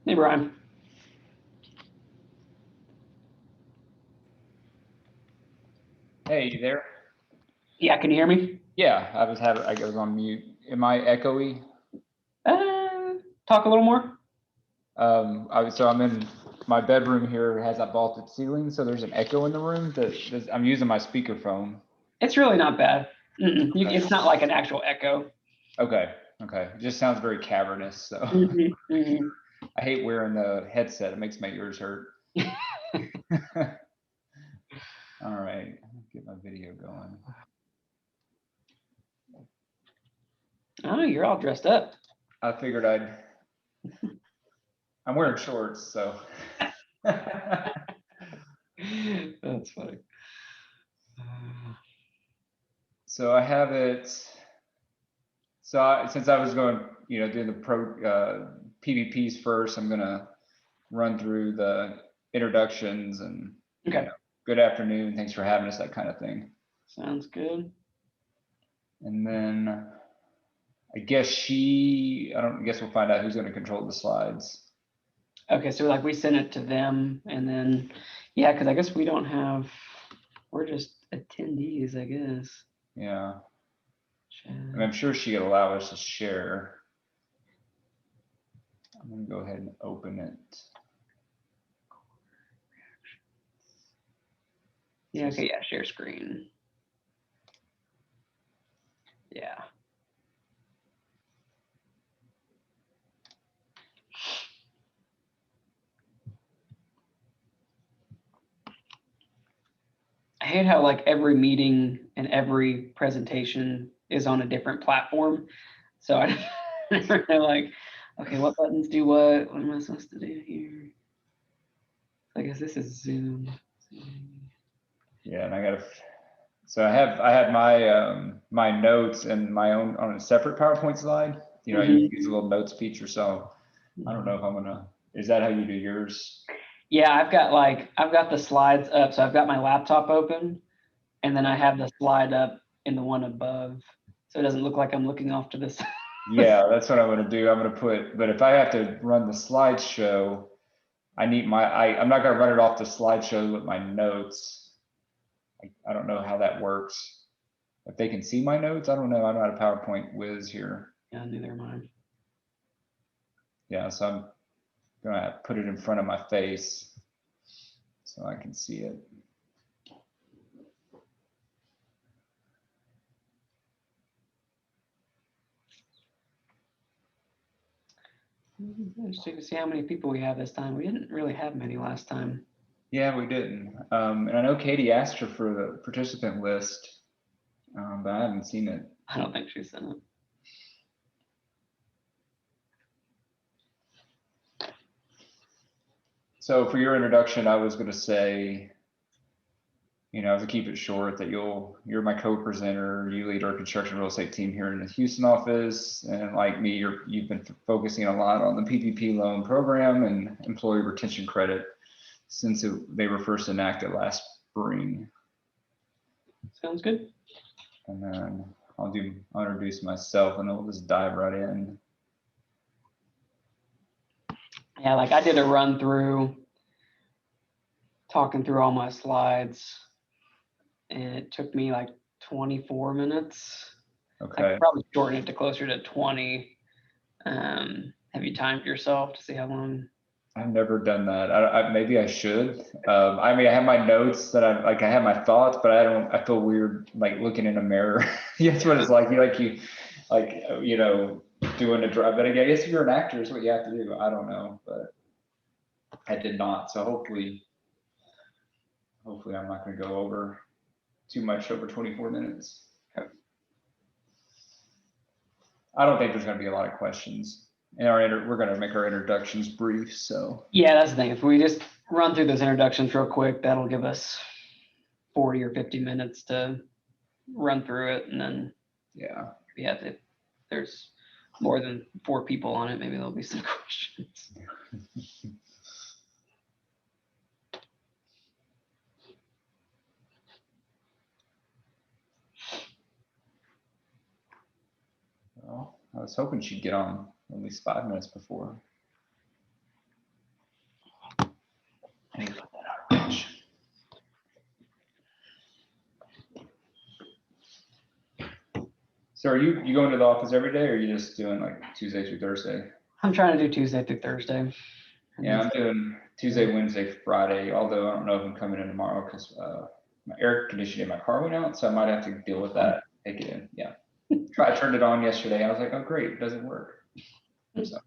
Hey, Brian. Hey, you there? Yeah, can you hear me? Yeah, I was on mute. Am I echoey? Talk a little more. So I'm in my bedroom here, has that vaulted ceiling, so there's an echo in the room I'm using my speakerphone. It's really not bad. Okay. It's not like an actual echo. Okay. It just sounds very cavernous, so I hate wearing the headset. It makes my ears hurt. All right, get my video going. Oh, you're all dressed up. I figured I'm wearing shorts, so. That's funny. So I have it. So since I was going, doing the PPPs first, I'm gonna run through the introductions and Okay. Good afternoon, thanks for having us, that kind of thing. Sounds good. And then I guess we'll find out who's going to control the slides. Okay, so like we send it to them, and then yeah, because I guess we're just attendees, I guess. Yeah. I'm sure she could allow us to share. I'm going to go ahead and open it. Yeah, okay, yeah, share screen. Yeah. I hate how like every meeting and every presentation is on a different platform. So I never know like, okay, what buttons do what? What am I supposed to do here? I guess this is Zoom. Yeah, and so I have my notes and my own on a separate PowerPoint slide. I use a little notes feature, so I don't know if is that how you do yours? Yeah, I've got the slides up. So I've got my laptop open, and then I have the slide up in the one above. So it doesn't look like I'm looking off to this. Yeah, that's what I'm going to do. I'm going to but if I have to run the slideshow, I'm not going to run it off the slideshow with my notes. I don't know how that works. If they can see my notes, I don't know. I'm not a PowerPoint whiz here. Yeah, neither am I. Yeah, so I'm going to put it in front of my face so I can see it. Interesting to see how many people we have this time. We didn't really have many last time. Yeah, we didn't. And I know Katie asked her for the participant list, but I haven't seen it. I don't think she sent it. So for your introduction, I was going to say, to keep it short, that you're my co-presenter. You lead our construction real estate team here in the Houston office, and like me, you've been focusing a lot on the PPP loan program and employee retention credit since they were first enacted last spring. Sounds good. And then I'll introduce myself, and then we'll just dive right in. Yeah, like I did a run through, talking through all my slides, and it took me like 24 minutes. Okay. I could probably shorten it to closer to 20. Have you timed yourself to see how long? I've never done that. Maybe I should. I have my notes that I have my thoughts, but I feel weird like looking in a mirror. That's what it's like. Doing a drive. But I guess if you're an actor, is what you have to do. I don't know, but I did not. So hopefully I'm not going to go over too much over 24 minutes. Okay. I don't think there's going to be a lot of questions. And we're going to make our introductions brief. So yeah, that's the thing. If we just run through those introductions real quick, that'll give us 40 or 50 minutes to run through it, and then if there's more than 4 people on it, maybe there'll be some questions. Well, I was hoping she'd get on at least 5 minutes before. So are you going to the office every day, or are you just doing like Tuesday through Thursday? I'm trying to do Tuesday through Thursday. Yeah, I'm doing Tuesday, Wednesday, Friday, although I don't know if I'm coming in tomorrow because my air conditioning in my car went out, so I might have to deal with that, take it in, yeah. I turned it on yesterday, I was like, oh great, it doesn't work. So.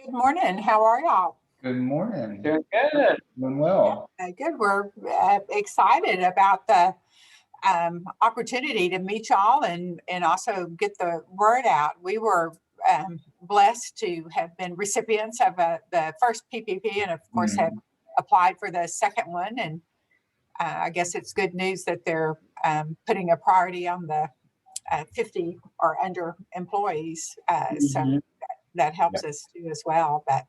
Good morning. How are y'all? Good morning. Doing good. Doing well. Good. We're excited about the opportunity to meet y'all and also get the word out. We were blessed to have been recipients of the first PPP and of course have applied for the second one. And I guess it's good news that they're putting a priority on the 50 or under employees. So that helps us too as well. But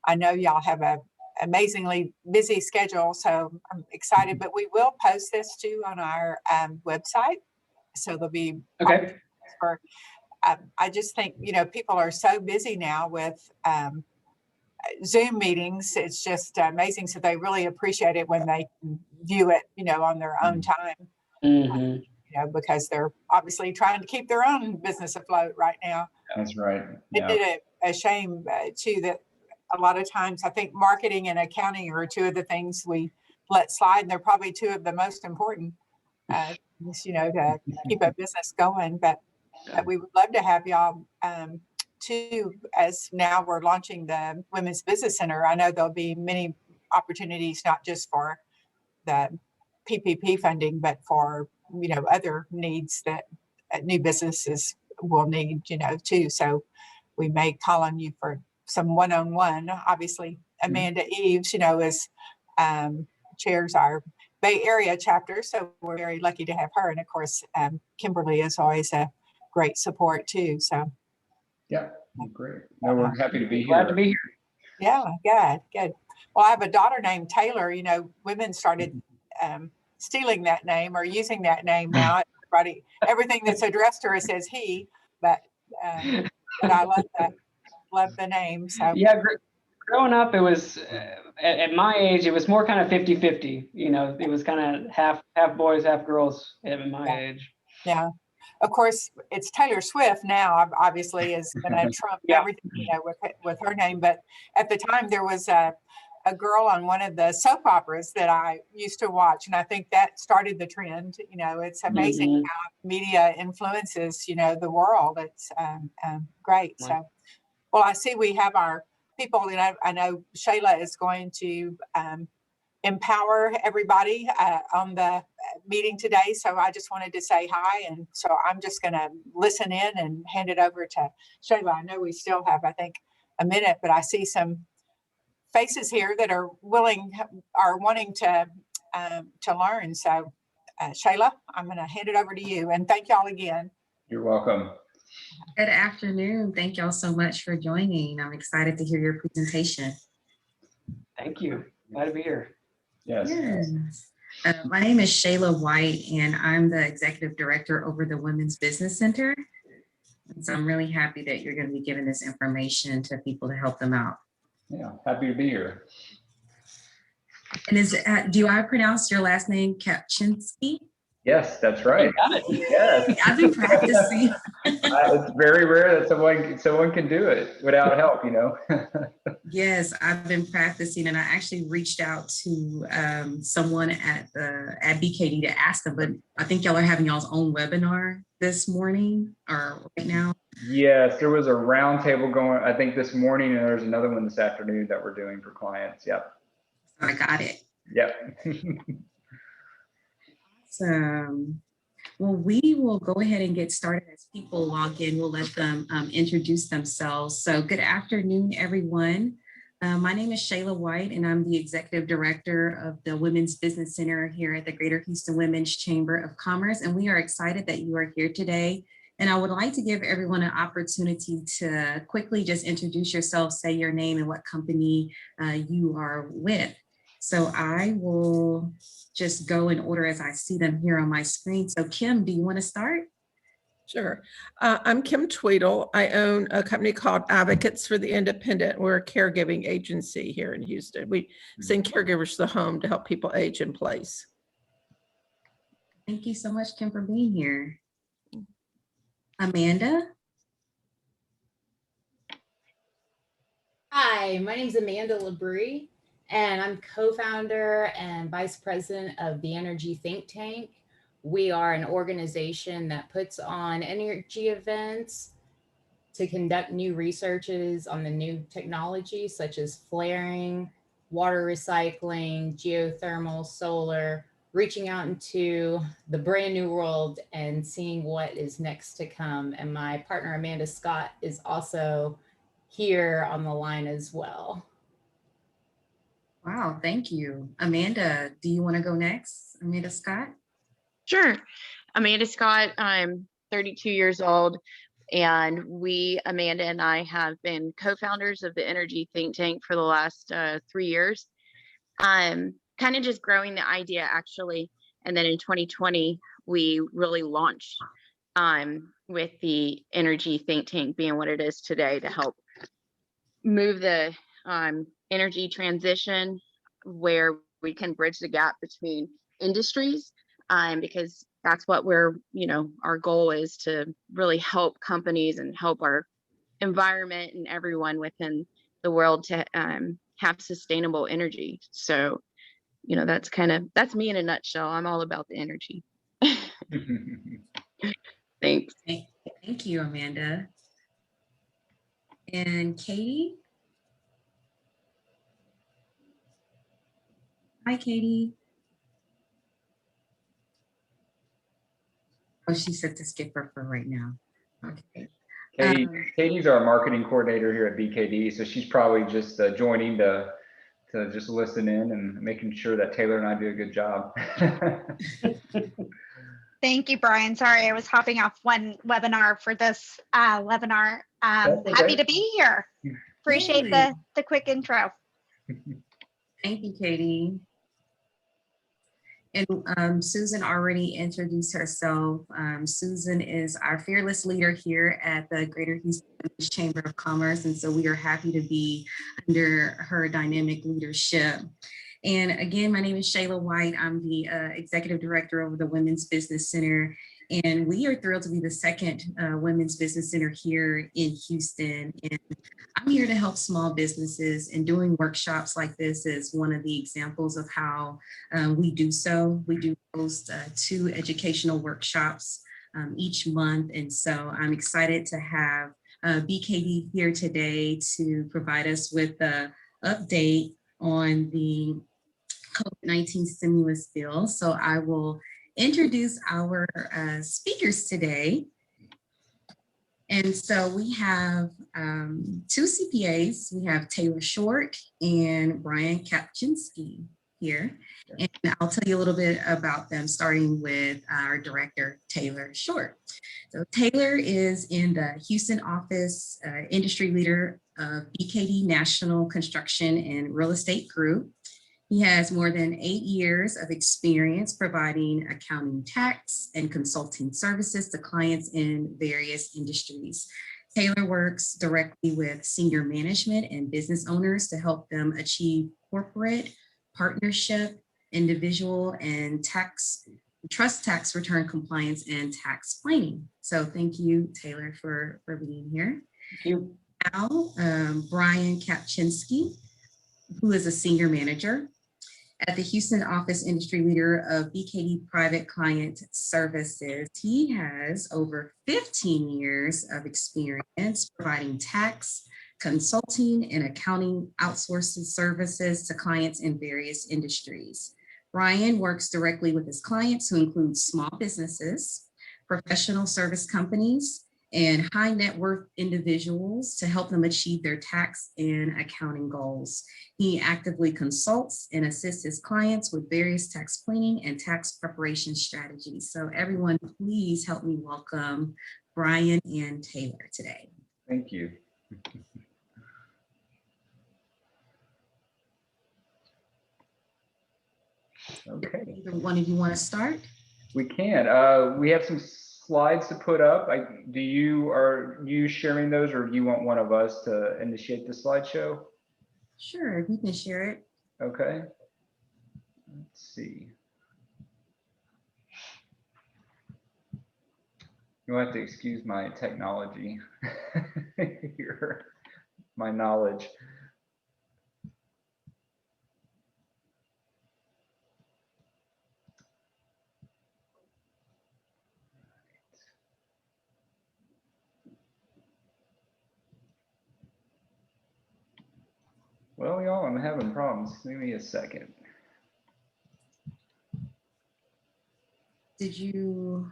I know y'all have a amazingly busy schedule, so I'm excited. But we will post this too on our website, so there'll be Okay. for. I just think people are so busy now with Zoom meetings. It's just amazing. So they really appreciate it when they can view it, on their own time. Because they're obviously trying to keep their own business afloat right now. That's right. Yeah. It did a shame too that a lot of times I think marketing and accounting are two of the things we let slide, and they're probably two of the most important things, to keep a business going. But we would love to have y'all too, as now we're launching the Women's Business Center. I know there'll be many opportunities, not just for the PPP funding, but for other needs that new businesses will need, too. So we may call on you for some one-on-one. Obviously, Amanda Eves, is chairs our Bay Area chapter, so we're very lucky to have her. And of course, Kimberly is always a great support too. So yeah, great. No, we're happy to be here. Glad to be here. Yeah, good. Well, I have a daughter named Taylor. Women started stealing that name or using that name now. Everything that's addressed to her says he, but I love the name. So yeah, growing up, it was at my age, it was more kind of 50-50. It was kind of half boys, half girls at my age. Yeah. Of course, it's Taylor Swift now, obviously, is going to trump everything, with her name. But at the time, there was a girl on one of the soap operas that I used to watch. And I think that started the trend. It's amazing how media influences, the world. It's great. So, well, I see we have our people, and I know Shayla is going to empower everybody on the meeting today. So I just wanted to say hi. And so I'm just going to listen in and hand it over to Shayla. I know we still have, I think, a minute, but I see some faces here that are wanting to learn. So Shayla, I'm going to hand it over to you. And thank y'all again. You're welcome. Good afternoon. Thank y'all so much for joining. I'm excited to hear your presentation. Thank you. Glad to be here. Yes. My name is Shayla White, and I'm the Executive Director over the Women's Business Center. So I'm really happy that you're going to be giving this information to people to help them out. Yeah, happy to be here. And do I pronounce your last name Kapchinsky? Yes, that's right. Got it. Yes. I've been practicing. It's very rare that someone can do it without help, you know. Yes, I've been practicing, and I actually reached out to someone at BKD to ask them, but I think y'all are having y'all's own webinar this morning or right now. Yes, there was a roundtable going, I think this morning, and there's another one this afternoon that we're doing for clients. Yep. I got it. Yep. Well, we will go ahead and get started. As people log in, we'll let them introduce themselves. So good afternoon, everyone. My name is Shayla White, and I'm the Executive Director of the Women's Business Center here at the Greater Houston Women's Chamber of Commerce. And we are excited that you are here today. And I would like to give everyone an opportunity to quickly just introduce yourself, say your name and what company you are with. So I will just go in order as I see them here on my screen. So Kim, do you want to start? Sure. I'm Kim Tweedle. I own a company called Advocates for the Independent. We're a caregiving agency here in Houston. We send caregivers to the home to help people age in place. Thank you so much, Kim, for being here. Amanda? Hi, my name is Amanda Labrie, and I'm co-founder and vice president of the Energy Think Tank. We are an organization that puts on energy events to conduct new researches on the new technology, such as flaring, water recycling, geothermal, solar, reaching out into the brand new world and seeing what is next to come. And my partner, Amanda Scott, is also here on the line as well. Wow, thank you. Amanda, do you want to go next? Amanda Scott? Sure. Amanda Scott, I'm 32 years old, and Amanda and I have been co-founders of the Energy Think Tank for the last 3 years. Kind of just growing the idea actually. And then in 2020, we really launched with the Energy Think Tank being what it is today to help move the energy transition where we can bridge the gap between industries, because that's what our goal is, to really help companies and help our environment and everyone within the world to have sustainable energy. So, that's me in a nutshell. I'm all about the energy. Thanks. Thank you, Amanda. And Katie? Hi, Katie. Oh, she said to skip her for right now. Okay. Katie's our marketing coordinator here at BKD, so she's probably just joining to just listen in and making sure that Taylor and I do a good job. Thank you, Brian. Sorry, I was hopping off one webinar for this webinar. Okay. Happy to be here. Appreciate the quick intro. Thank you, Katie. And Susan already introduced herself. Susan is our fearless leader here at the Greater Houston Chamber of Commerce. And so we are happy to be under her dynamic leadership. And again, my name is Shayla White. I'm the Executive Director of the Women's Business Center. And we are thrilled to be the second Women's Business Center here in Houston. And I'm here to help small businesses, and doing workshops like this is one of the examples of how we do so. We do host 2 educational workshops each month. And so I'm excited to have BKD here today to provide us with an update on the COVID-19 stimulus bill. So I will introduce our speakers today. And so we have 2 CPAs. We have Taylor Short and Brian Kapchinsky here. And I'll tell you a little bit about them, starting with our director, Taylor Short. So Taylor is in the Houston office, industry leader of BKD National Construction and Real Estate Group. He has more than 8 years of experience providing accounting, tax, and consulting services to clients in various industries. Taylor works directly with senior management and business owners to help them achieve corporate, partnership, individual, and trust tax return compliance and tax planning. So thank you, Taylor, for being here. Thank you. Now, Brian Kapchinsky, who is a senior manager at the Houston office, industry leader of BKD Private Client Services. He has over 15 years of experience providing tax, consulting, and accounting outsourcing services to clients in various industries. Brian works directly with his clients, who include small businesses, professional service companies, and high net worth individuals to help them achieve their tax and accounting goals. He actively consults and assists his clients with various tax planning and tax preparation strategies. So everyone, please help me welcome Brian and Taylor today. Thank you. Okay. Either one of you want to start? We can. We have some slides to put up. Are you sharing those, or do you want one of us to initiate the slideshow? Sure, we can share it. Okay. Let's see. You'll have to excuse my technology here, my knowledge. Well, y'all, I'm having problems. Give me a second. Do you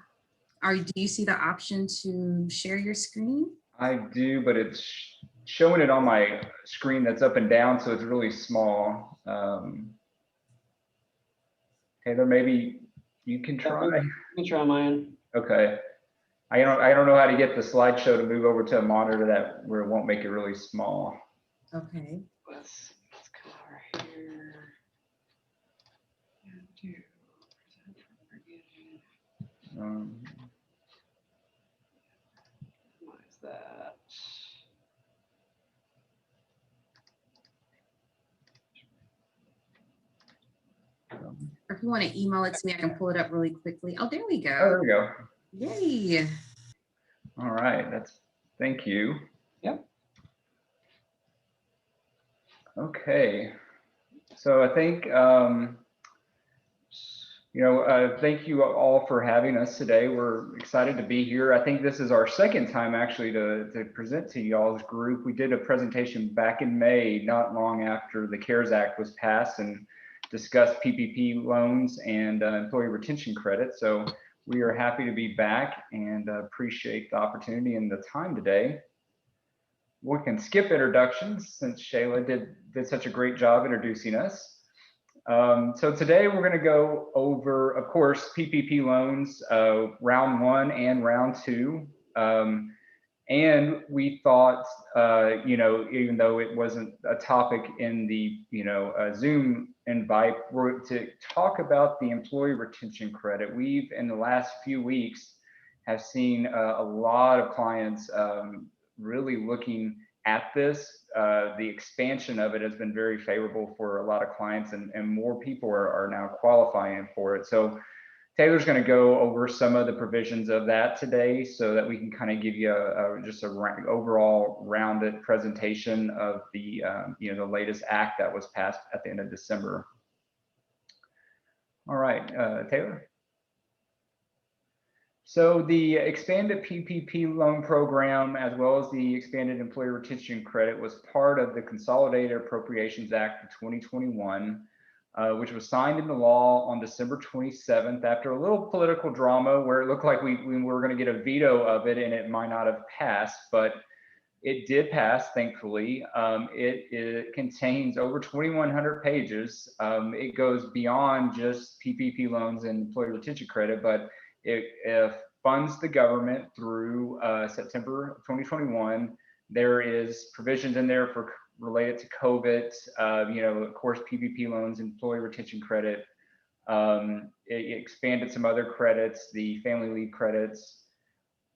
see the option to share your screen? I do, but it's showing it on my screen that's up and down, so it's really small. Taylor, maybe you can try. Let me try mine. Okay. I don't know how to get the slideshow to move over to a monitor where it won't make it really small. Okay. Let's come over here. What is that? Or if you want to email it to me, I can pull it up really quickly. Oh, there we go. Oh, there we go. Yay. All right. Thank you. Yep. Okay. So I think, thank you all for having us today. We're excited to be here. I think this is our second time actually to present to y'all's group. We did a presentation back in May, not long after the CARES Act was passed, and discussed PPP loans and employee retention credit. So we are happy to be back and appreciate the opportunity and the time today. We can skip introductions since Shayla did such a great job introducing us. So today we're going to go over, of course, PPP loans, round 1 and round 2. And we thought, even though it wasn't a topic in the, Zoom invite, to talk about the employee retention credit. We've, in the last few weeks, have seen a lot of clients really looking at this. The expansion of it has been very favorable for a lot of clients, and more people are now qualifying for it. So Taylor's going to go over some of the provisions of that today, so that we can kind of give you just a overall rounded presentation of the the latest act that was passed at the end of December. All right, Taylor. So the expanded PPP loan program, as well as the expanded employee retention credit, was part of the Consolidated Appropriations Act of 2021. Which was signed into law on December 27th after a little political drama where it looked like we were going to get a veto of it and it might not have passed, but it did pass, thankfully. It contains over 2,100 pages. It goes beyond just PPP loans and employee retention credit, but it funds the government through September of 2021. There is provisions in there for related to COVID. You know, of course, PPP loans, employee retention credit. It expanded some other credits, the family leave credits,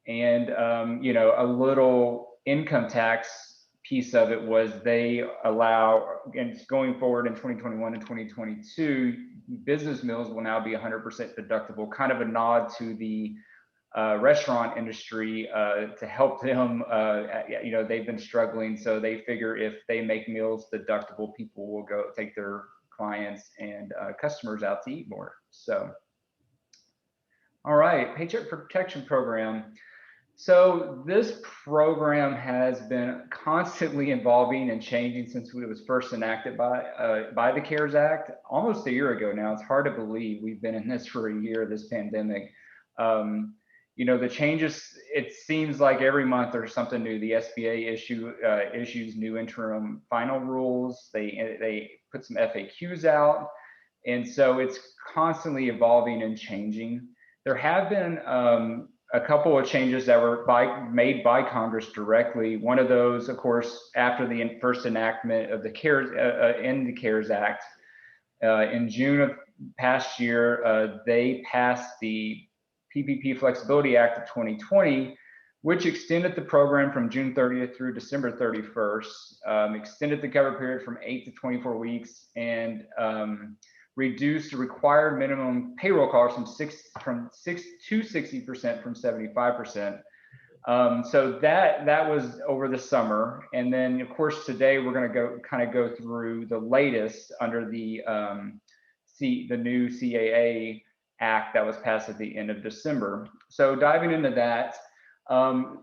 and you know, a little income tax piece of it was they allow, and going forward in 2021 and 2022, business meals will now be 100% deductible, kind of a nod to the restaurant industry to help them. You know, they've been struggling, so they figure if they make meals deductible, people will go take their clients and customers out to eat more. So, all right, Paycheck Protection Program. So this program has been constantly evolving and changing since it was first enacted by the CARES Act almost a year ago now. It's hard to believe we've been in this for a year, this pandemic. You know, the changes, it seems like every month there's something new. The SBA issues new interim final rules. They put some FAQs out. And so it's constantly evolving and changing. There have been a couple of changes that were made by Congress directly. One of those, of course, after the first enactment of the CARES Act, in June of past year, they passed the PPP Flexibility Act of 2020, which extended the program from June 30th through December 31st, extended the cover period from 8 to 24 weeks, and reduced the required minimum payroll costs from 6 to 60% from 75%. So that was over the summer, and then of course today we're going to go through the latest under the new CAA Act that was passed at the end of December. So diving into that,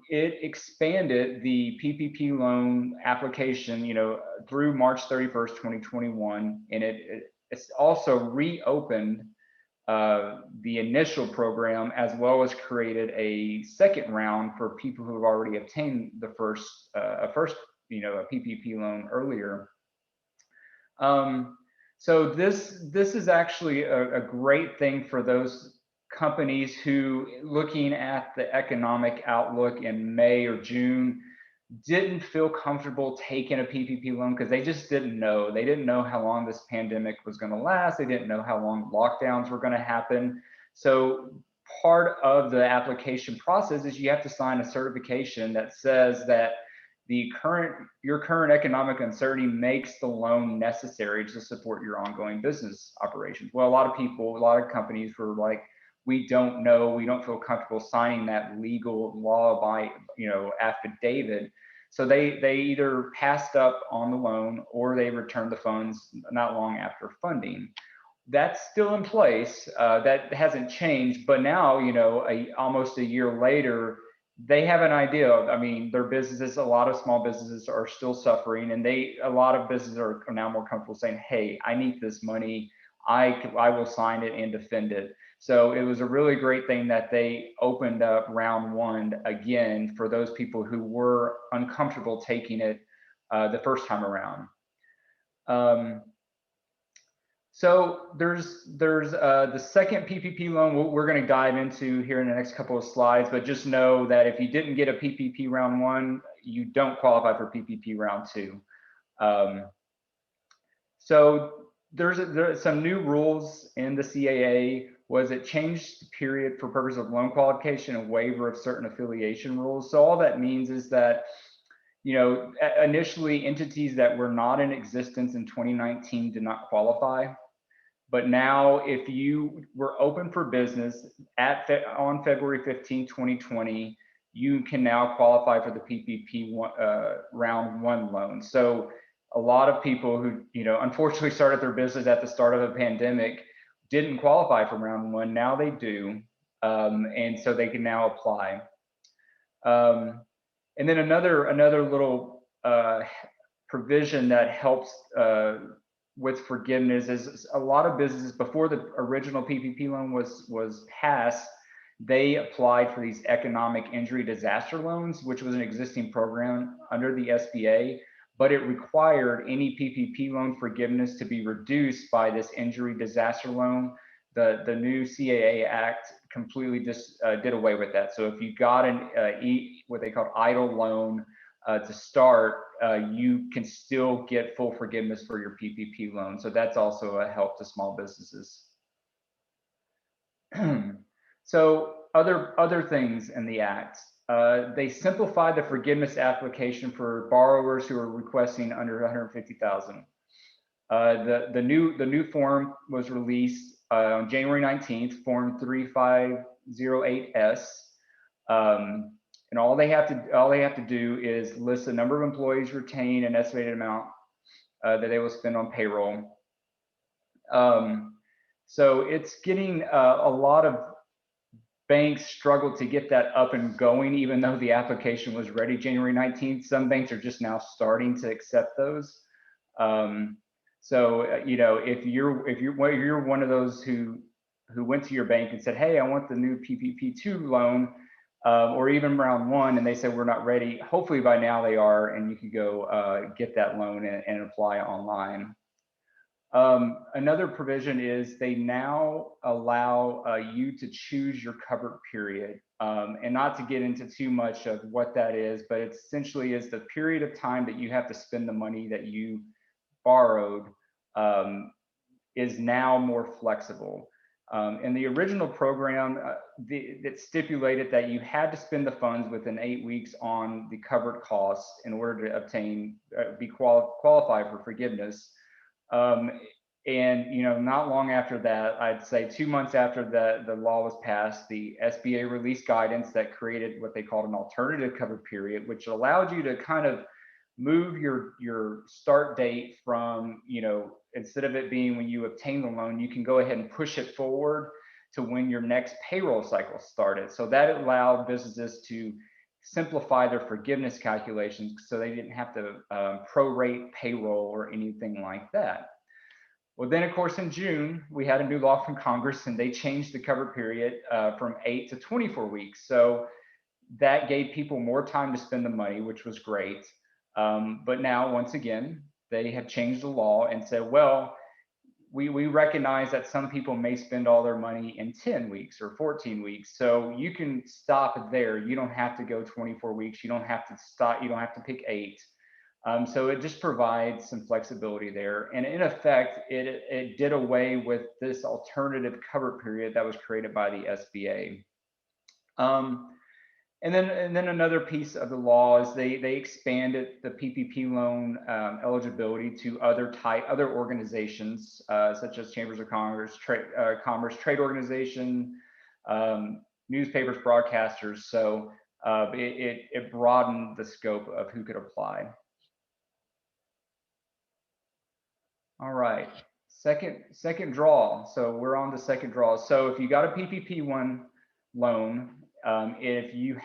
it expanded the PPP loan application, you know, through March 31st, 2021, and it's also reopened the initial program, as well as created a second round for people who have already obtained the first you know, a PPP loan earlier. So this is actually a great thing for those companies who, looking at the economic outlook in May or June, didn't feel comfortable taking a PPP loan because they just didn't know. They didn't know how long this pandemic was going to last. They didn't know how long lockdowns were going to happen. So part of the application process is you have to sign a certification that says that your current economic uncertainty makes the loan necessary to support your ongoing business operations. Well, a lot of companies were like, we don't know, we don't feel comfortable signing that legal law by, you know, affidavit. So they either passed up on the loan or they returned the funds not long after funding. That's still in place. That hasn't changed, but now, you know, almost a year later, they have an idea of, I mean, their businesses, a lot of small businesses are still suffering, and a lot of businesses are now more comfortable saying, hey, I need this money. I will sign it and defend it. So it was a really great thing that they opened up round one again for those people who were uncomfortable taking it the first time around. So there's the second PPP loan we're going to dive into here in the next couple of slides, but just know that if you didn't get a PPP round one, you don't qualify for PPP round two. So there's some new rules in the CAA. Was it changed the period for purpose of loan qualification and waiver of certain affiliation rules? So all that means is that, you know, initially entities that were not in existence in 2019 did not qualify. But now if you were open for business on February 15, 2020, you can now qualify for the PPP round one loan. So a lot of people who, you know, unfortunately started their business at the start of the pandemic didn't qualify for round one. Now they do. And so they can now apply. And then another little provision that helps with forgiveness is a lot of businesses, before the original PPP loan was passed, they applied for these economic injury disaster loans, which was an existing program under the SBA, but it required any PPP loan forgiveness to be reduced by this injury disaster loan. The new CAA Act completely just did away with that. So if you got what they call idle loan, to start, you can still get full forgiveness for your PPP loan. So that's also a help to small businesses. So other things in the act, they simplified the forgiveness application for borrowers who are requesting under 150,000. The new form was released on January 19th, Form 3508S. And all they have to do is list the number of employees retained and estimated amount that they will spend on payroll. So it's getting a lot of banks struggle to get that up and going, even though the application was ready January 19th. Some banks are just now starting to accept those. So you know, if you're one of those who went to your bank and said, hey, I want the new PPP2 loan, or even round one, and they said we're not ready, hopefully by now they are, and you can go get that loan and apply online. Another provision is they now allow you to choose your covered period, and not to get into too much of what that is, but it essentially is the period of time that you have to spend the money that you borrowed is now more flexible. In the original program, it stipulated that you had to spend the funds within 8 weeks on the covered costs in order to obtain, qualify for forgiveness. And you know, not long after that, I'd say 2 months after the law was passed, the SBA released guidance that created what they called an alternative covered period, which allowed you to kind of move your start date from, you know, instead of it being when you obtain the loan, you can go ahead and push it forward to when your next payroll cycle started. So that allowed businesses to simplify their forgiveness calculations so they didn't have to prorate payroll or anything like that. Well, then, of course, in June, we had a new law from Congress, and they changed the cover period from 8 to 24 weeks. So that gave people more time to spend the money, which was great. But now, once again, they have changed the law and said, well, we recognize that some people may spend all their money in 10 weeks or 14 weeks. So you can stop there. You don't have to go 24 weeks. You don't have to stop. You don't have to pick 8. So it just provides some flexibility there. And in effect, it did away with this alternative cover period that was created by the SBA. And then another piece of the law is they expanded the PPP loan eligibility to other organizations such as chambers of commerce, trade organization, newspapers, broadcasters. So it broadened the scope of who could apply. All right, second draw. So we're on the second draw. So if you got a PPP1 loan, if you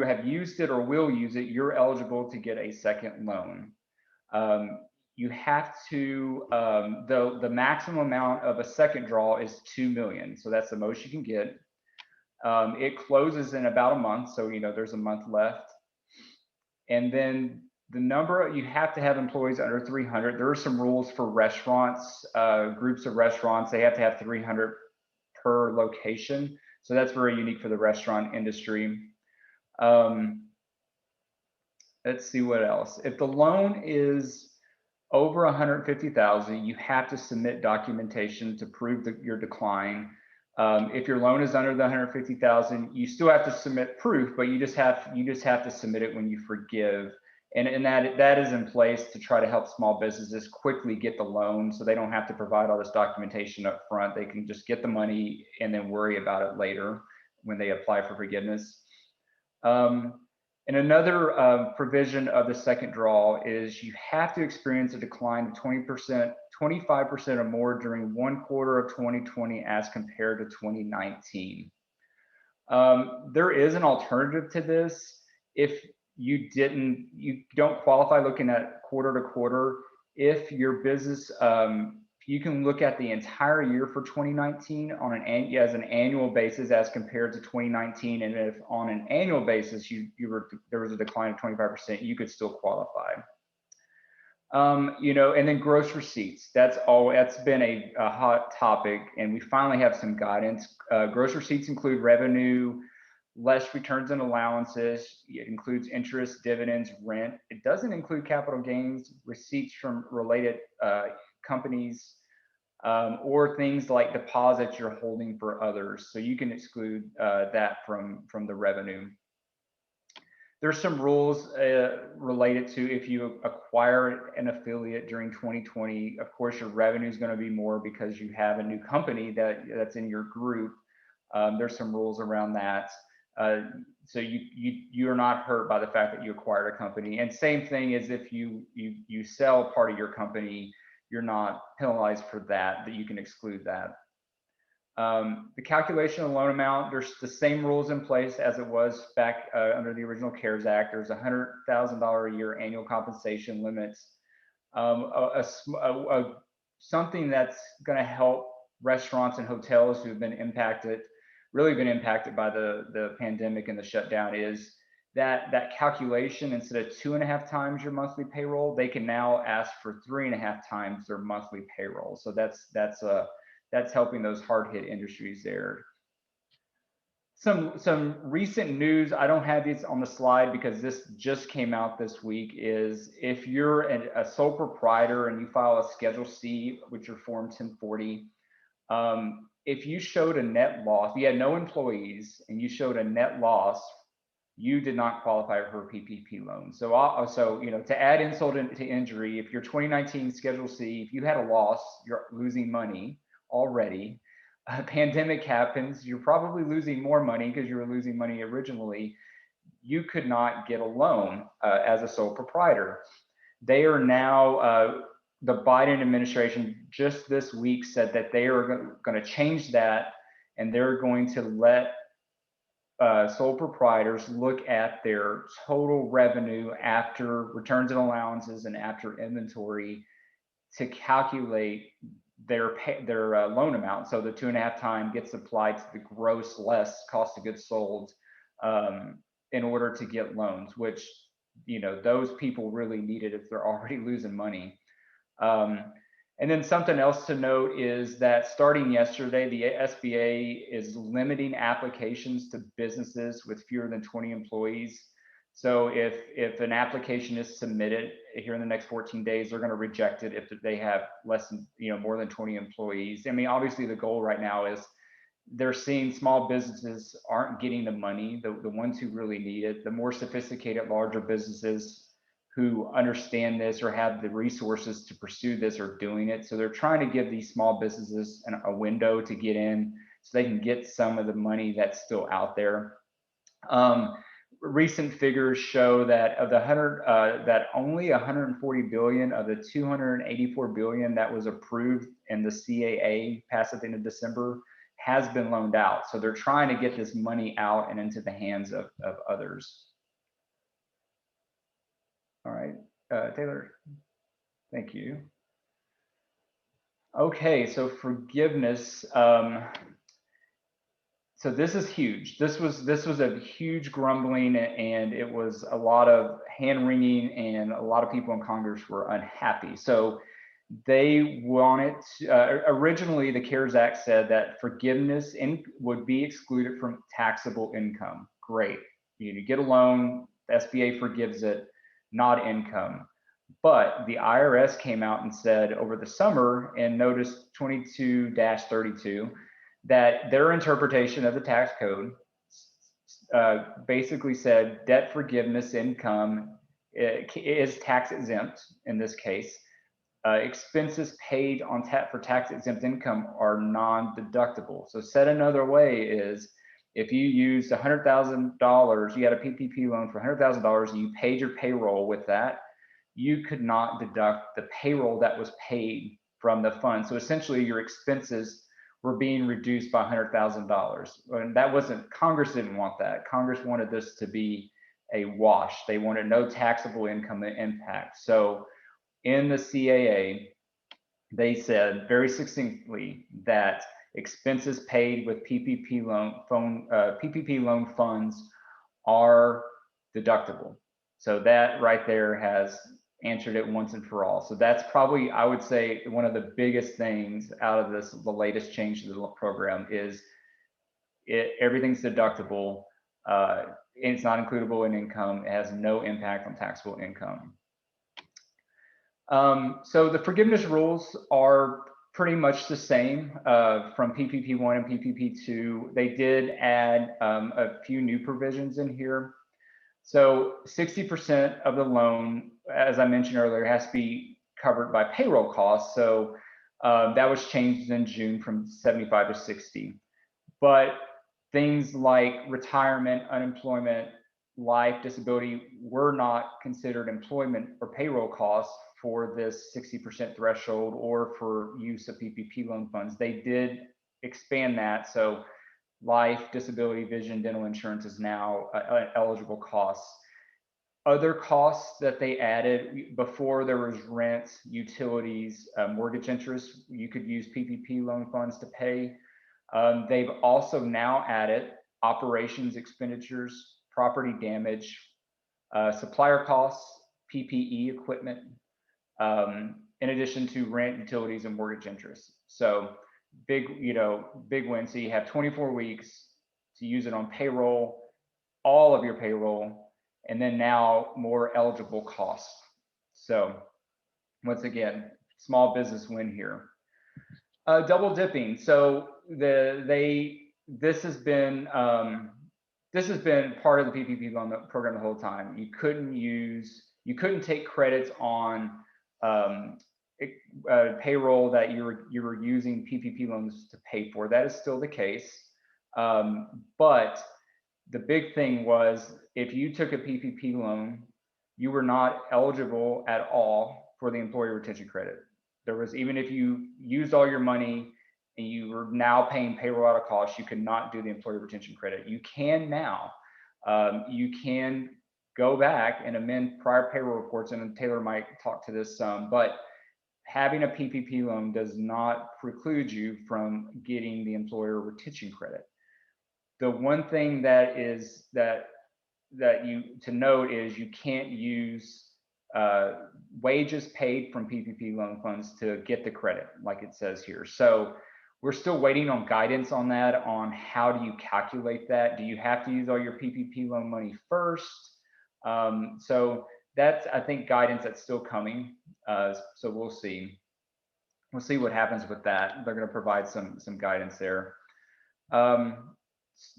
have used it or will use it, you're eligible to get a second loan. You have to, the maximum amount of a second draw is 2 million. So that's the most you can get. It closes in about a month. So, you know, there's a month left. And then the number, you have to have employees under 300. There are some rules for restaurants, groups of restaurants. They have to have 300 per location. So that's very unique for the restaurant industry. Let's see what else. If the loan is over 150,000, you have to submit documentation to prove your decline. If your loan is under the 150,000, you still have to submit proof, but you just have to submit it when you forgive. And that is in place to try to help small businesses quickly get the loan, so they don't have to provide all this documentation up front. They can just get the money and then worry about it later when they apply for forgiveness. And another provision of the second draw is you have to experience a decline of 20%, 25% or more during 1 quarter of 2020 as compared to 2019. There is an alternative to this. If you don't qualify looking at quarter to quarter, if your business, you can look at the entire year for 2019 on as an annual basis as compared to 2019, and if on an annual basis there was a decline of 25%, you could still qualify. You know, and then gross receipts. That's been a hot topic, and we finally have some guidance. Gross receipts include revenue less returns and allowances. It includes interest, dividends, rent. It doesn't include capital gains, receipts from related companies, or things like deposits you're holding for others. So you can exclude that from the revenue. There's some rules related to if you acquire an affiliate during 2020, of course, your revenue is going to be more because you have a new company that's in your group. There's some rules around that. So you're not hurt by the fact that you acquired a company. And same thing as if you sell part of your company, you're not penalized for that, you can exclude that. The calculation of loan amount, there's the same rules in place as it was back under the original CARES Act. There's $100,000 a year annual compensation limits. Something that's going to help restaurants and hotels who've been impacted, really been impacted by the pandemic and the shutdown, is that calculation, instead of 2.5 times your monthly payroll, they can now ask for 3.5 times their monthly payroll. So that's helping those hard hit industries there. Some recent news, I don't have these on the slide because this just came out this week, is if you're a sole proprietor and you file a Schedule C, which are Form 1040, if you showed a net loss, you had no employees and you showed a net loss, you did not qualify for a PPP loan. So you know, to add insult to injury, if you're 2019 Schedule C, if you had a loss, you're losing money already. A pandemic happens, you're probably losing more money because you were losing money originally. You could not get a loan as a sole proprietor. They are now, the Biden administration just this week said that they are going to change that, and they're going to let sole proprietors look at their total revenue after returns and allowances and after inventory to calculate their loan amount. So the 2.5 times gets applied to the gross less cost of goods sold in order to get loans, which, you know, those people really need it if they're already losing money. And then something else to note is that starting yesterday, the SBA is limiting applications to businesses with fewer than 20 employees. So if an application is submitted here in the next 14 days, they're going to reject it if they have less than, you know, more than 20 employees. I mean, obviously the goal right now is they're seeing small businesses aren't getting the money, the ones who really need it. The more sophisticated, larger businesses who understand this or have the resources to pursue this are doing it. So they're trying to give these small businesses a window to get in so they can get some of the money that's still out there. Recent figures show that of the that only 140 billion of the 284 billion that was approved in the CAA passed at the end of December has been loaned out. So they're trying to get this money out and into the hands of others. All right, Taylor, thank you. Okay, so forgiveness. So this is huge. This was a huge grumbling, and it was a lot of hand wringing, and a lot of people in Congress were unhappy. So they wanted originally the CARES Act said that forgiveness would be excluded from taxable income. Great, you get a loan, the SBA forgives it, not income. But the IRS came out and said over the summer in Notice 22-32 that their interpretation of the tax code basically said debt forgiveness income is tax exempt in this case. Expenses paid on for tax exempt income are non-deductible. So said another way is, if you used $100,000, you had a PPP loan for $100,000, and you paid your payroll with that, you could not deduct the payroll that was paid from the fund. So essentially your expenses were being reduced by $100,000. And that wasn't, Congress didn't want that. Congress wanted this to be a wash. They wanted no taxable income impact. So in the CAA, they said very succinctly that expenses paid with PPP loan funds are deductible. So that right there has answered it once and for all. So that's probably, I would say, one of the biggest things out of this, the latest change to the program is everything's deductible. It's not includable in income. It has no impact on taxable income. So the forgiveness rules are pretty much the same from PPP1 and PPP2. They did add a few new provisions in here. So 60% of the loan, as I mentioned earlier, has to be covered by payroll costs. So that was changed in June from 75 to 60. But things like retirement, unemployment, life, disability were not considered employment or payroll costs for this 60% threshold or for use of PPP loan funds. They did expand that. So life, disability, vision, dental insurance is now eligible costs. Other costs that they added before, there was rent, utilities, mortgage interest, you could use PPP loan funds to pay. They've also now added operations expenditures, property damage, supplier costs, PPE equipment, in addition to rent, utilities, and mortgage interest. So big win. So you have 24 weeks to use it on payroll, all of your payroll, and then now more eligible costs. So once again, small business win here. Double dipping. So this has been part of the PPP loan program the whole time. You couldn't take credits on payroll that you were using PPP loans to pay for. That is still the case. But the big thing was, if you took a PPP loan, you were not eligible at all for the employee retention credit. There was, even if you used all your money and you were now paying payroll out of cost, you could not do the employee retention credit. You can now. You can go back and amend prior payroll reports, and Taylor might talk to this some, but having a PPP loan does not preclude you from getting the employer retention credit. The one thing that is that you to note is you can't use wages paid from PPP loan funds to get the credit, like it says here. So we're still waiting on guidance on that, on how do you calculate that? Do you have to use all your PPP loan money first? So that's, I think, guidance that's still coming. So we'll see. We'll see what happens with that. They're going to provide some guidance there.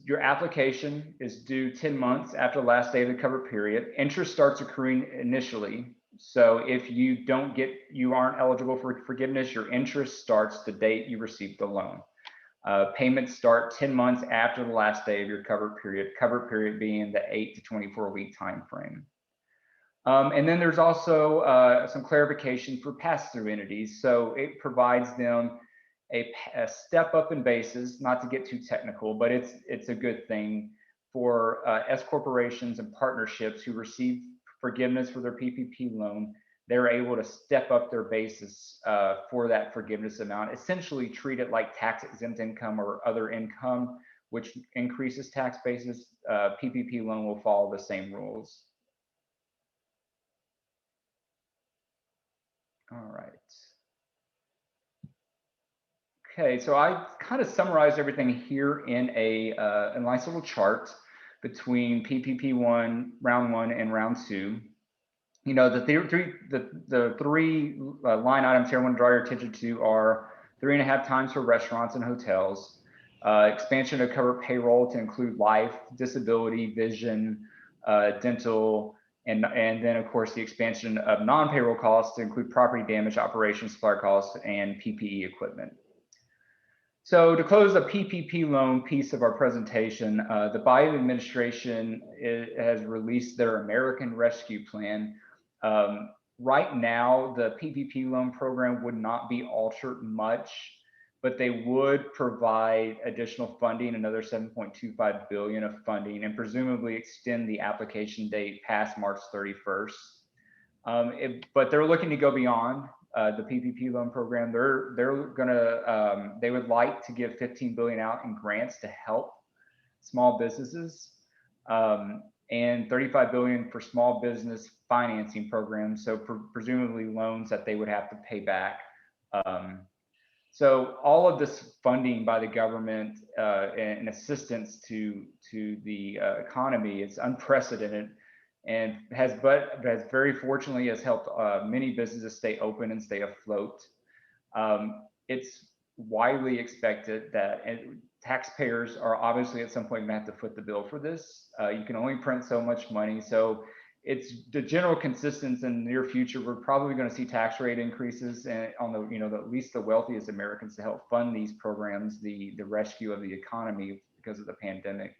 Your application is due 10 months after the last day of the cover period. Interest starts accruing initially. So if you aren't eligible for forgiveness, your interest starts the date you received the loan. Payments start 10 months after the last day of your cover period being the 8 to 24 week time frame. And then there's also some clarification for pass-through entities. So it provides them a step up in basis, not to get too technical, but it's a good thing for S corporations and partnerships who receive forgiveness for their PPP loan. They're able to step up their basis for that forgiveness amount, essentially treat it like tax exempt income or other income, which increases tax basis. PPP loan will follow the same rules. All right. Okay, so I kind of summarized everything here in a nice little chart between PPP1, round 1, and round 2. You know, the three line items here I want to draw your attention to are 3.5 times for restaurants and hotels, expansion to cover payroll to include life, disability, vision, dental, and then of course the expansion of non-payroll costs to include property damage, operations, supplier costs, and PPE equipment. So to close the PPP loan piece of our presentation, the Biden administration has released their American Rescue Plan. Right now, the PPP loan program would not be altered much, but they would provide additional funding, another $7.25 billion of funding, and presumably extend the application date past March 31st. But they're looking to go beyond the PPP loan program. They would like to give $15 billion out in grants to help small businesses, and $35 billion for small business financing programs. So presumably loans that they would have to pay back. So all of this funding by the government and assistance to the economy is unprecedented, and has very fortunately has helped many businesses stay open and stay afloat. It's widely expected that, and taxpayers are obviously at some point going to have to foot the bill for this. You can only print so much money, so it's the general consistency in the near future. We're probably going to see tax rate increases and on the, at least the wealthiest Americans to help fund these programs, the rescue of the economy because of the pandemic.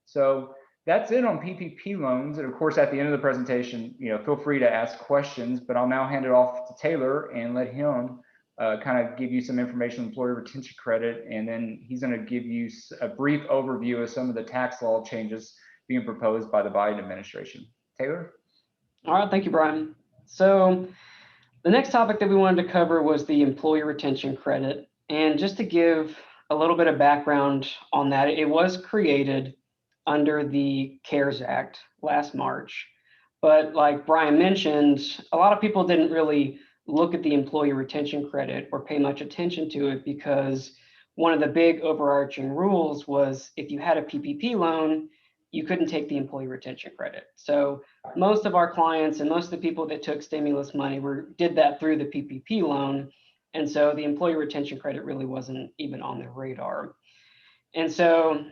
So that's it on PPP loans. And of course, at the end of the presentation, feel free to ask questions, but I'll now hand it off to Taylor and let him kind of give you some information on employee retention credit. And then he's going to give you a brief overview of some of the tax law changes being proposed by the Biden administration. Taylor? All right, thank you, Brian. So the next topic that we wanted to cover was the employee retention credit. And just to give a little bit of background on that, it was created under the CARES Act last March. But like Brian mentioned, a lot of people didn't really look at the employee retention credit or pay much attention to it, because one of the big overarching rules was if you had a PPP loan, you couldn't take the employee retention credit. So most of our clients and most of the people that took stimulus money did that through the PPP loan. And so the employee retention credit really wasn't even on their radar. And so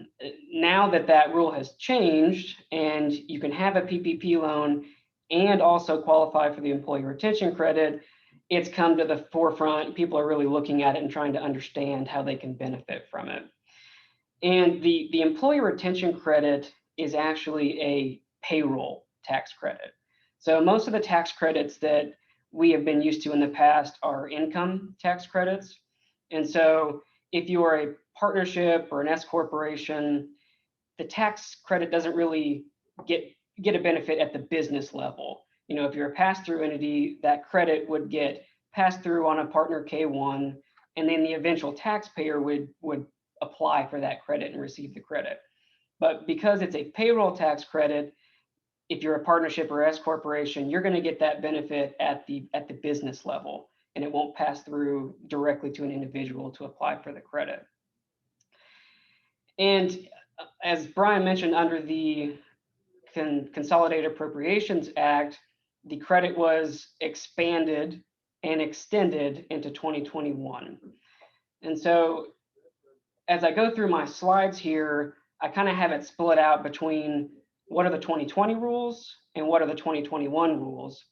now that that rule has changed and you can have a PPP loan and also qualify for the employee retention credit, it's come to the forefront. People are really looking at it and trying to understand how they can benefit from it. And the employee retention credit is actually a payroll tax credit. So most of the tax credits that we have been used to in the past are income tax credits. And so if you are a partnership or an S corporation, the tax credit doesn't really get a benefit at the business level. If you're a pass-through entity, that credit would get passed through on a partner K1, and then the eventual taxpayer would apply for that credit and receive the credit. But because it's a payroll tax credit, if you're a partnership or S corporation, you're going to get that benefit at the business level, and it won't pass through directly to an individual to apply for the credit. And as Brian mentioned, under the Consolidated Appropriations Act, the credit was expanded and extended into 2021. And so as I go through my slides here, I kind of have it split out between what are the 2020 rules and what are the 2021 rules.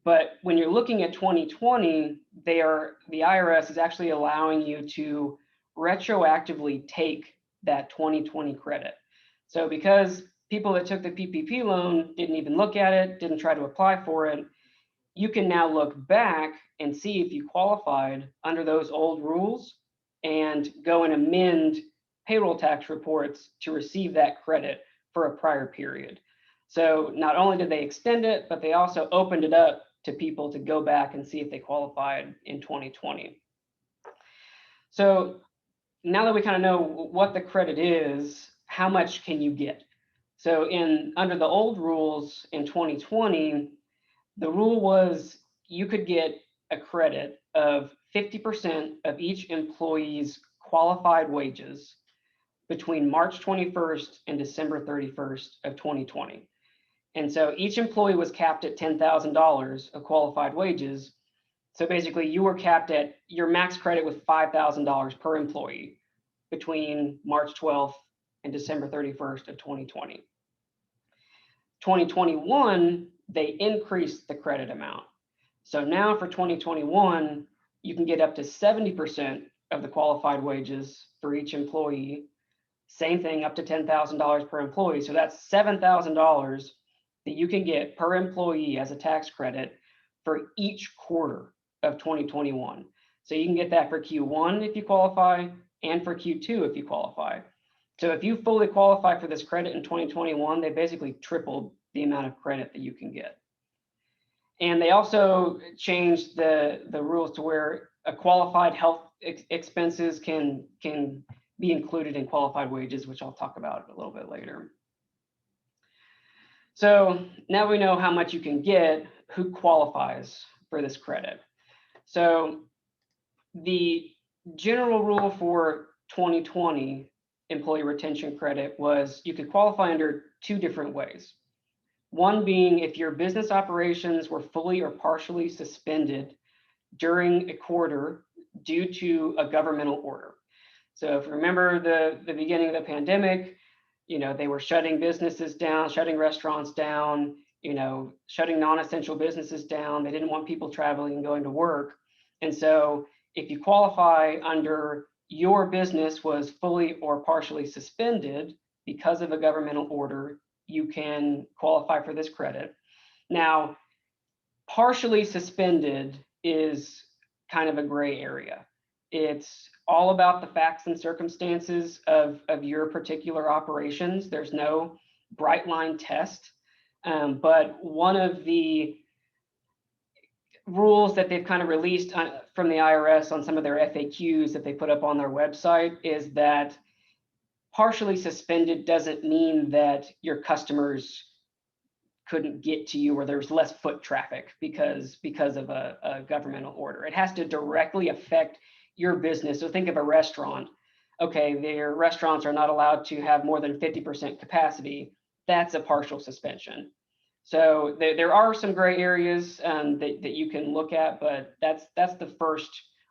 But when you're looking at 2020, the IRS is actually allowing you to retroactively take that 2020 credit. So because people that took the PPP loan didn't even look at it, didn't try to apply for it, you can now look back and see if you qualified under those old rules and go and amend payroll tax reports to receive that credit for a prior period. So not only did they extend it, but they also opened it up to people to go back and see if they qualified in 2020. So now that we kind of know what the credit is, how much can you get? So under the old rules in 2020, the rule was you could get a credit of 50% of each employee's qualified wages between March 21st and December 31st of 2020. And so each employee was capped at $10,000 of qualified wages. So basically you were capped at, your max credit was $5,000 per employee between March 12th and December 31st of 2020. 2021, they increased the credit amount. So now for 2021, you can get up to 70% of the qualified wages for each employee. Same thing, up to $10,000 per employee. So that's $7,000 that you can get per employee as a tax credit for each quarter of 2021. So you can get that for Q1 if you qualify, and for Q2 if you qualify. So if you fully qualify for this credit in 2021, they basically tripled the amount of credit that you can get. And they also changed the rules to where a qualified health expenses can be included in qualified wages, which I'll talk about a little bit later. So now we know how much you can get, who qualifies for this credit. So the general rule for 2020 employee retention credit was you could qualify under two different ways. One being if your business operations were fully or partially suspended during a quarter due to a governmental order. So if you remember the beginning of the pandemic, they were shutting businesses down, shutting restaurants down, shutting non-essential businesses down. They didn't want people traveling and going to work. And so if you qualify under your business was fully or partially suspended because of a governmental order, you can qualify for this credit. Now, partially suspended is kind of a gray area. It's all about the facts and circumstances of your particular operations. There's no bright line test, but one of the rules that they've kind of released from the IRS on some of their FAQs that they put up on their website is that partially suspended doesn't mean that your customers couldn't get to you or there's less foot traffic because of a governmental order. It has to directly affect your business. So think of a restaurant. Okay, their restaurants are not allowed to have more than 50% capacity. That's a partial suspension. So there are some gray areas that you can look at, but that's the first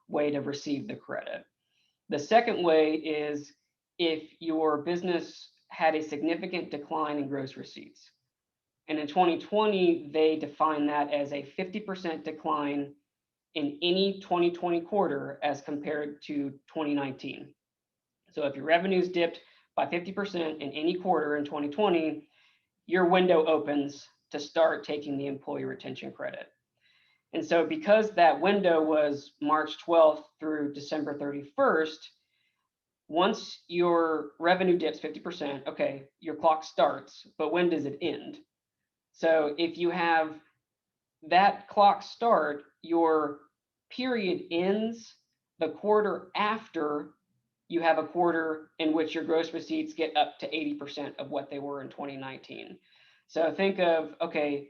way to receive the credit. The second way is if your business had a significant decline in gross receipts. And in 2020, they define that as a 50% decline in any 2020 quarter as compared to 2019. So if your revenues dipped by 50% in any quarter in 2020, your window opens to start taking the employee retention credit. And so because that window was March 12th through December 31st, once your revenue dips 50%, okay, your clock starts, but when does it end? So if you have that clock start, your period ends the quarter after you have a quarter in which your gross receipts get up to 80% of what they were in 2019. So think of, okay,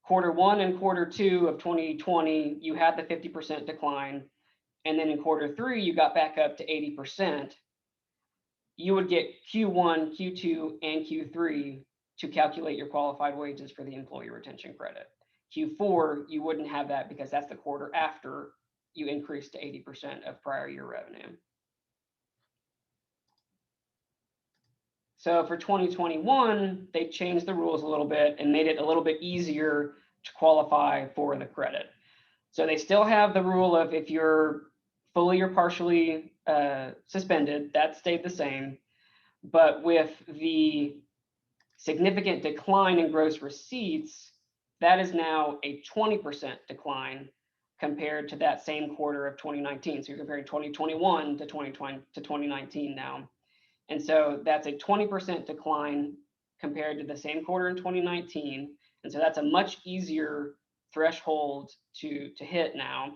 quarter one and quarter two of 2020, you had the 50% decline. And then in quarter three, you got back up to 80%. You would get Q1, Q2, and Q3 to calculate your qualified wages for the employee retention credit. Q4, you wouldn't have that because that's the quarter after you increased to 80% of prior year revenue. So for 2021, they changed the rules a little bit and made it a little bit easier to qualify for the credit. So they still have the rule of if you're fully or partially suspended, that stayed the same. But with the significant decline in gross receipts, that is now a 20% decline compared to that same quarter of 2019. So you're comparing 2021 to 2020 to 2019 now. And so that's a 20% decline compared to the same quarter in 2019. And so that's a much easier threshold to hit now.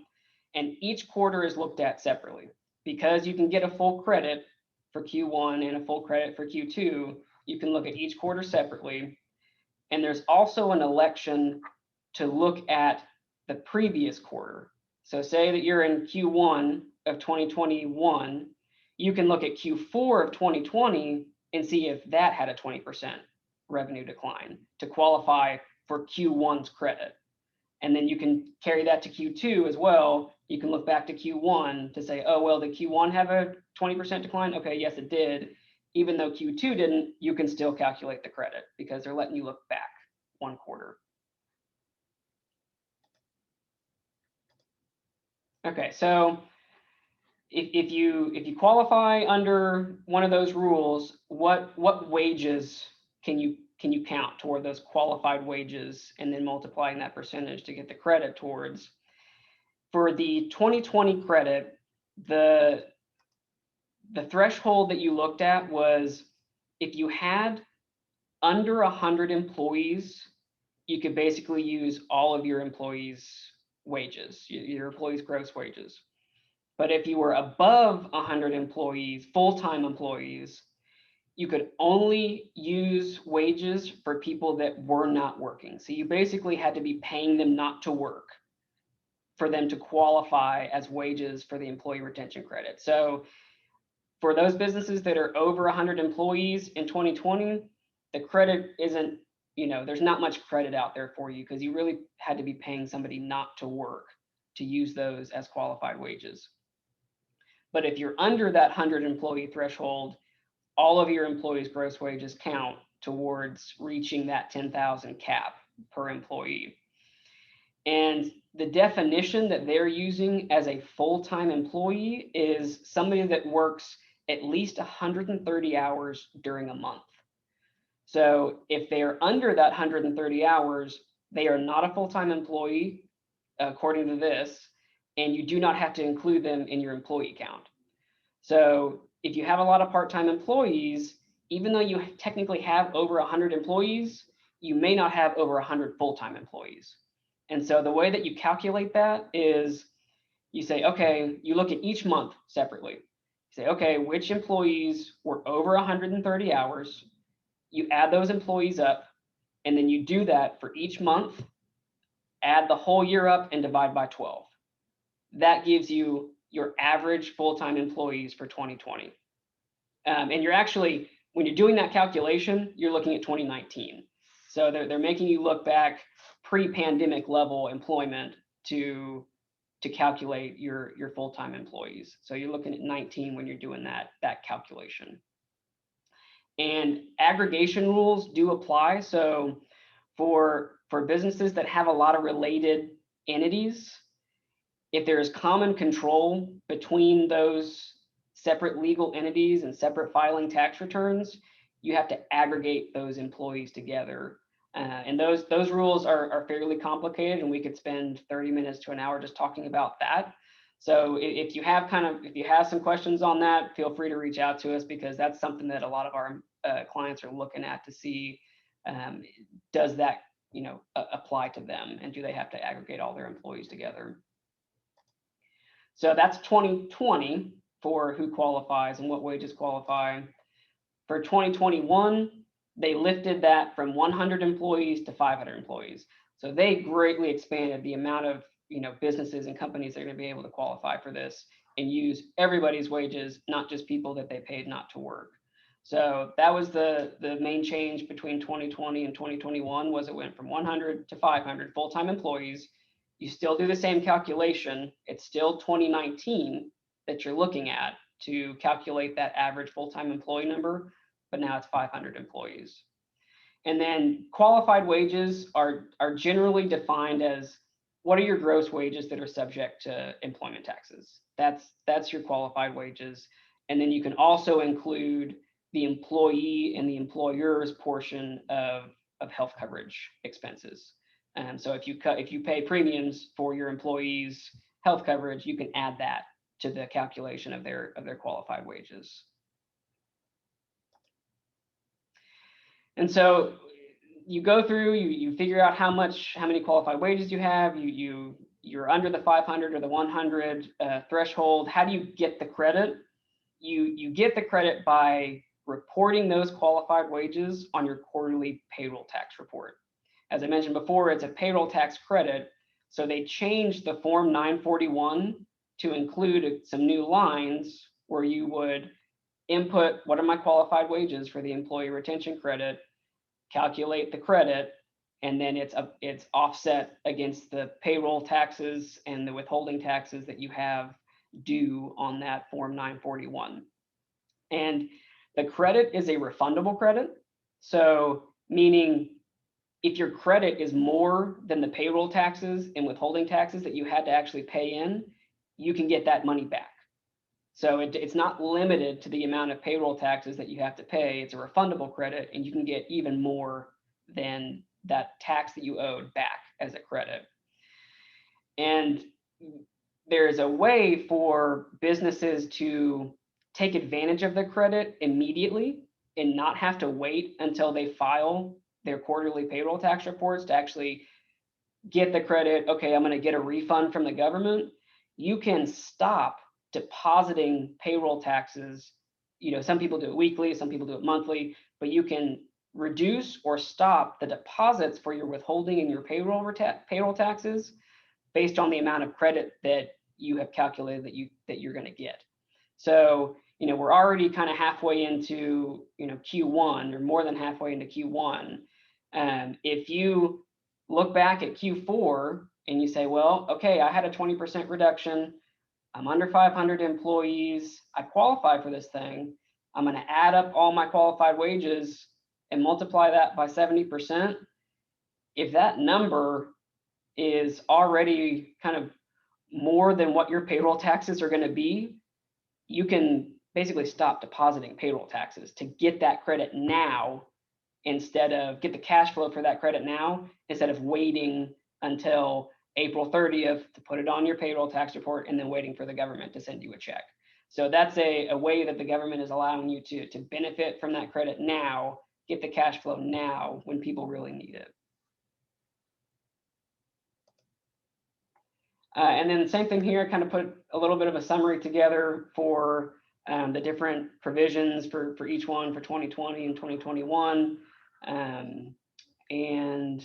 And each quarter is looked at separately because you can get a full credit for Q1 and a full credit for Q2. You can look at each quarter separately. And there's also an election to look at the previous quarter. So say that you're in Q1 of 2021, you can look at Q4 of 2020 and see if that had a 20% revenue decline to qualify for Q1's credit. And then you can carry that to Q2 as well. You can look back to Q1 to say, oh, well, did Q1 have a 20% decline? Okay, yes, it did. Even though Q2 didn't, you can still calculate the credit because they're letting you look back one quarter. Okay, so if you qualify under one of those rules, what wages can you count toward those qualified wages and then multiplying that percentage to get the credit towards? For the 2020 credit, the threshold that you looked at was if you had under 100 employees, you could basically use all of your employees' wages, your employees' gross wages. But if you were above 100 employees, full-time employees, you could only use wages for people that were not working. So you basically had to be paying them not to work. for them to qualify as wages for the employee retention credit. So for those businesses that are over 100 employees in 2020, the credit isn't, there's not much credit out there for you because you really had to be paying somebody not to work to use those as qualified wages. But if you're under that 100 employee threshold, all of your employees' gross wages count towards reaching that 10,000 cap per employee. And the definition that they're using as a full-time employee is somebody that works at least 130 hours during a month. So if they are under that 130 hours, they are not a full-time employee, according to this, and you do not have to include them in your employee count. So if you have a lot of part-time employees, even though you technically have over 100 employees, you may not have over 100 full-time employees. And so the way that you calculate that is you say, okay, you look at each month separately. You say, okay, which employees were over 130 hours? You add those employees up, and then you do that for each month, add the whole year up and divide by 12. That gives you your average full-time employees for 2020. And you're actually, when you're doing that calculation, you're looking at 2019. So they're making you look back pre-pandemic level employment to calculate your full-time employees. So you're looking at 19 when you're doing that calculation. And aggregation rules do apply. So for businesses that have a lot of related entities, if there is common control between those separate legal entities and separate filing tax returns, you have to aggregate those employees together. And those rules are fairly complicated, and we could spend 30 minutes to an hour just talking about that. So if you have some questions on that, feel free to reach out to us, because that's something that a lot of our clients are looking at to see, does that apply to them, and do they have to aggregate all their employees together? So that's 2020 for who qualifies and what wages qualify. For 2021, they lifted that from 100 employees to 500 employees. So they greatly expanded the amount of businesses and companies that are going to be able to qualify for this and use everybody's wages, not just people that they paid not to work. So that was the main change between 2020 and 2021, was it went from 100 to 500 full-time employees. You still do the same calculation. It's still 2019 that you're looking at to calculate that average full-time employee number, but now it's 500 employees. And then qualified wages are generally defined as, what are your gross wages that are subject to employment taxes? That's your qualified wages. And then you can also include the employee and the employer's portion of health coverage expenses. So if you pay premiums for your employees' health coverage, you can add that to the calculation of their qualified wages. And so you go through, you figure out how many qualified wages you have. You're under the 500 or the 100 threshold. How do you get the credit? You get the credit by reporting those qualified wages on your quarterly payroll tax report. As I mentioned before, it's a payroll tax credit. So they changed the Form 941 to include some new lines where you would input, what are my qualified wages for the employee retention credit, calculate the credit, and then it's offset against the payroll taxes and the withholding taxes that you have due on that Form 941. And the credit is a refundable credit. So meaning, if your credit is more than the payroll taxes and withholding taxes that you had to actually pay in, you can get that money back. So it's not limited to the amount of payroll taxes that you have to pay. It's a refundable credit, and you can get even more than that tax that you owed back as a credit. And there's a way for businesses to take advantage of the credit immediately and not have to wait until they file their quarterly payroll tax reports to actually get the credit. Okay, I'm going to get a refund from the government. You can stop depositing payroll taxes. Some people do it weekly, some people do it monthly, but you can reduce or stop the deposits for your withholding and your payroll taxes based on the amount of credit that you have calculated that you're going to get. So, we're already kind of halfway into, Q1, or more than halfway into Q1. If you look back at Q4 and you say, well, okay, I had a 20% reduction. I'm under 500 employees. I qualify for this thing. I'm going to add up all my qualified wages and multiply that by 70%. If that number is already kind of more than what your payroll taxes are going to be, you can basically stop depositing payroll taxes to get that credit now, instead of get the cash flow for that credit now, instead of waiting until April 30th to put it on your payroll tax report and then waiting for the government to send you a check. So that's a way that the government is allowing you to benefit from that credit now, get the cash flow now when people really need it. And then the same thing here, kind of put a little bit of a summary together for the different provisions for each one for 2020 and 2021. And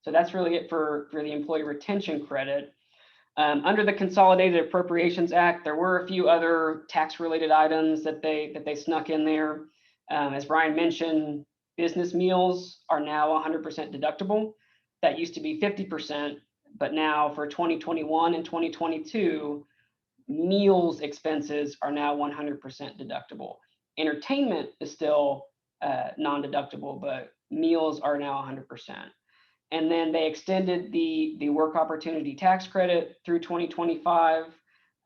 so that's really it for the employee retention credit. Under the Consolidated Appropriations Act, there were a few other tax-related items that they snuck in there. As Brian mentioned, business meals are now 100% deductible. That used to be 50%, but now for 2021 and 2022, meals expenses are now 100% deductible. Entertainment is still non-deductible, but meals are now 100%. And then they extended the work opportunity tax credit through 2025.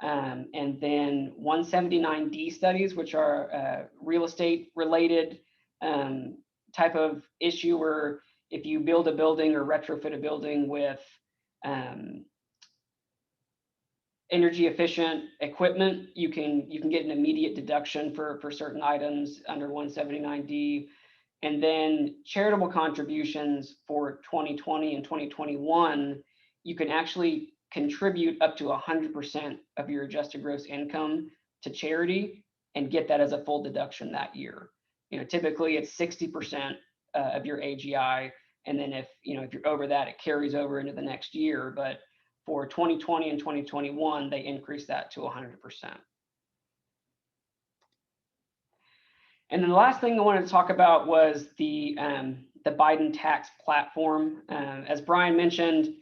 And then 179D studies, which are real estate related type of issue, where if you build a building or retrofit a building with energy efficient equipment, you can get an immediate deduction for certain items under 179D. And then charitable contributions for 2020 and 2021, you can actually contribute up to 100% of your adjusted gross income to charity and get that as a full deduction that year. Typically it's 60% of your AGI. And then if you're over that, it carries over into the next year. But for 2020 and 2021, they increased that to 100%. And then the last thing I wanted to talk about was the Biden tax platform. As Brian mentioned,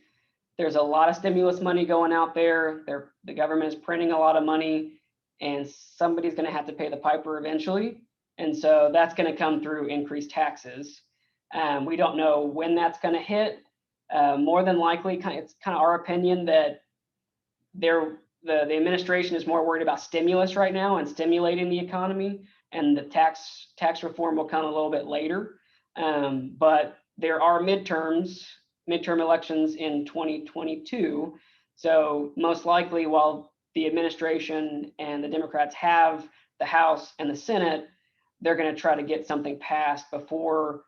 there's a lot of stimulus money going out there. The government is printing a lot of money, and somebody's going to have to pay the piper eventually. And so that's going to come through increased taxes. We don't know when that's going to hit. More than likely, it's kind of our opinion that the administration is more worried about stimulus right now and stimulating the economy, and the tax reform will come a little bit later. But there are midterm elections in 2022. So most likely, while the administration and the Democrats have the House and the Senate, they're going to try to get something passed before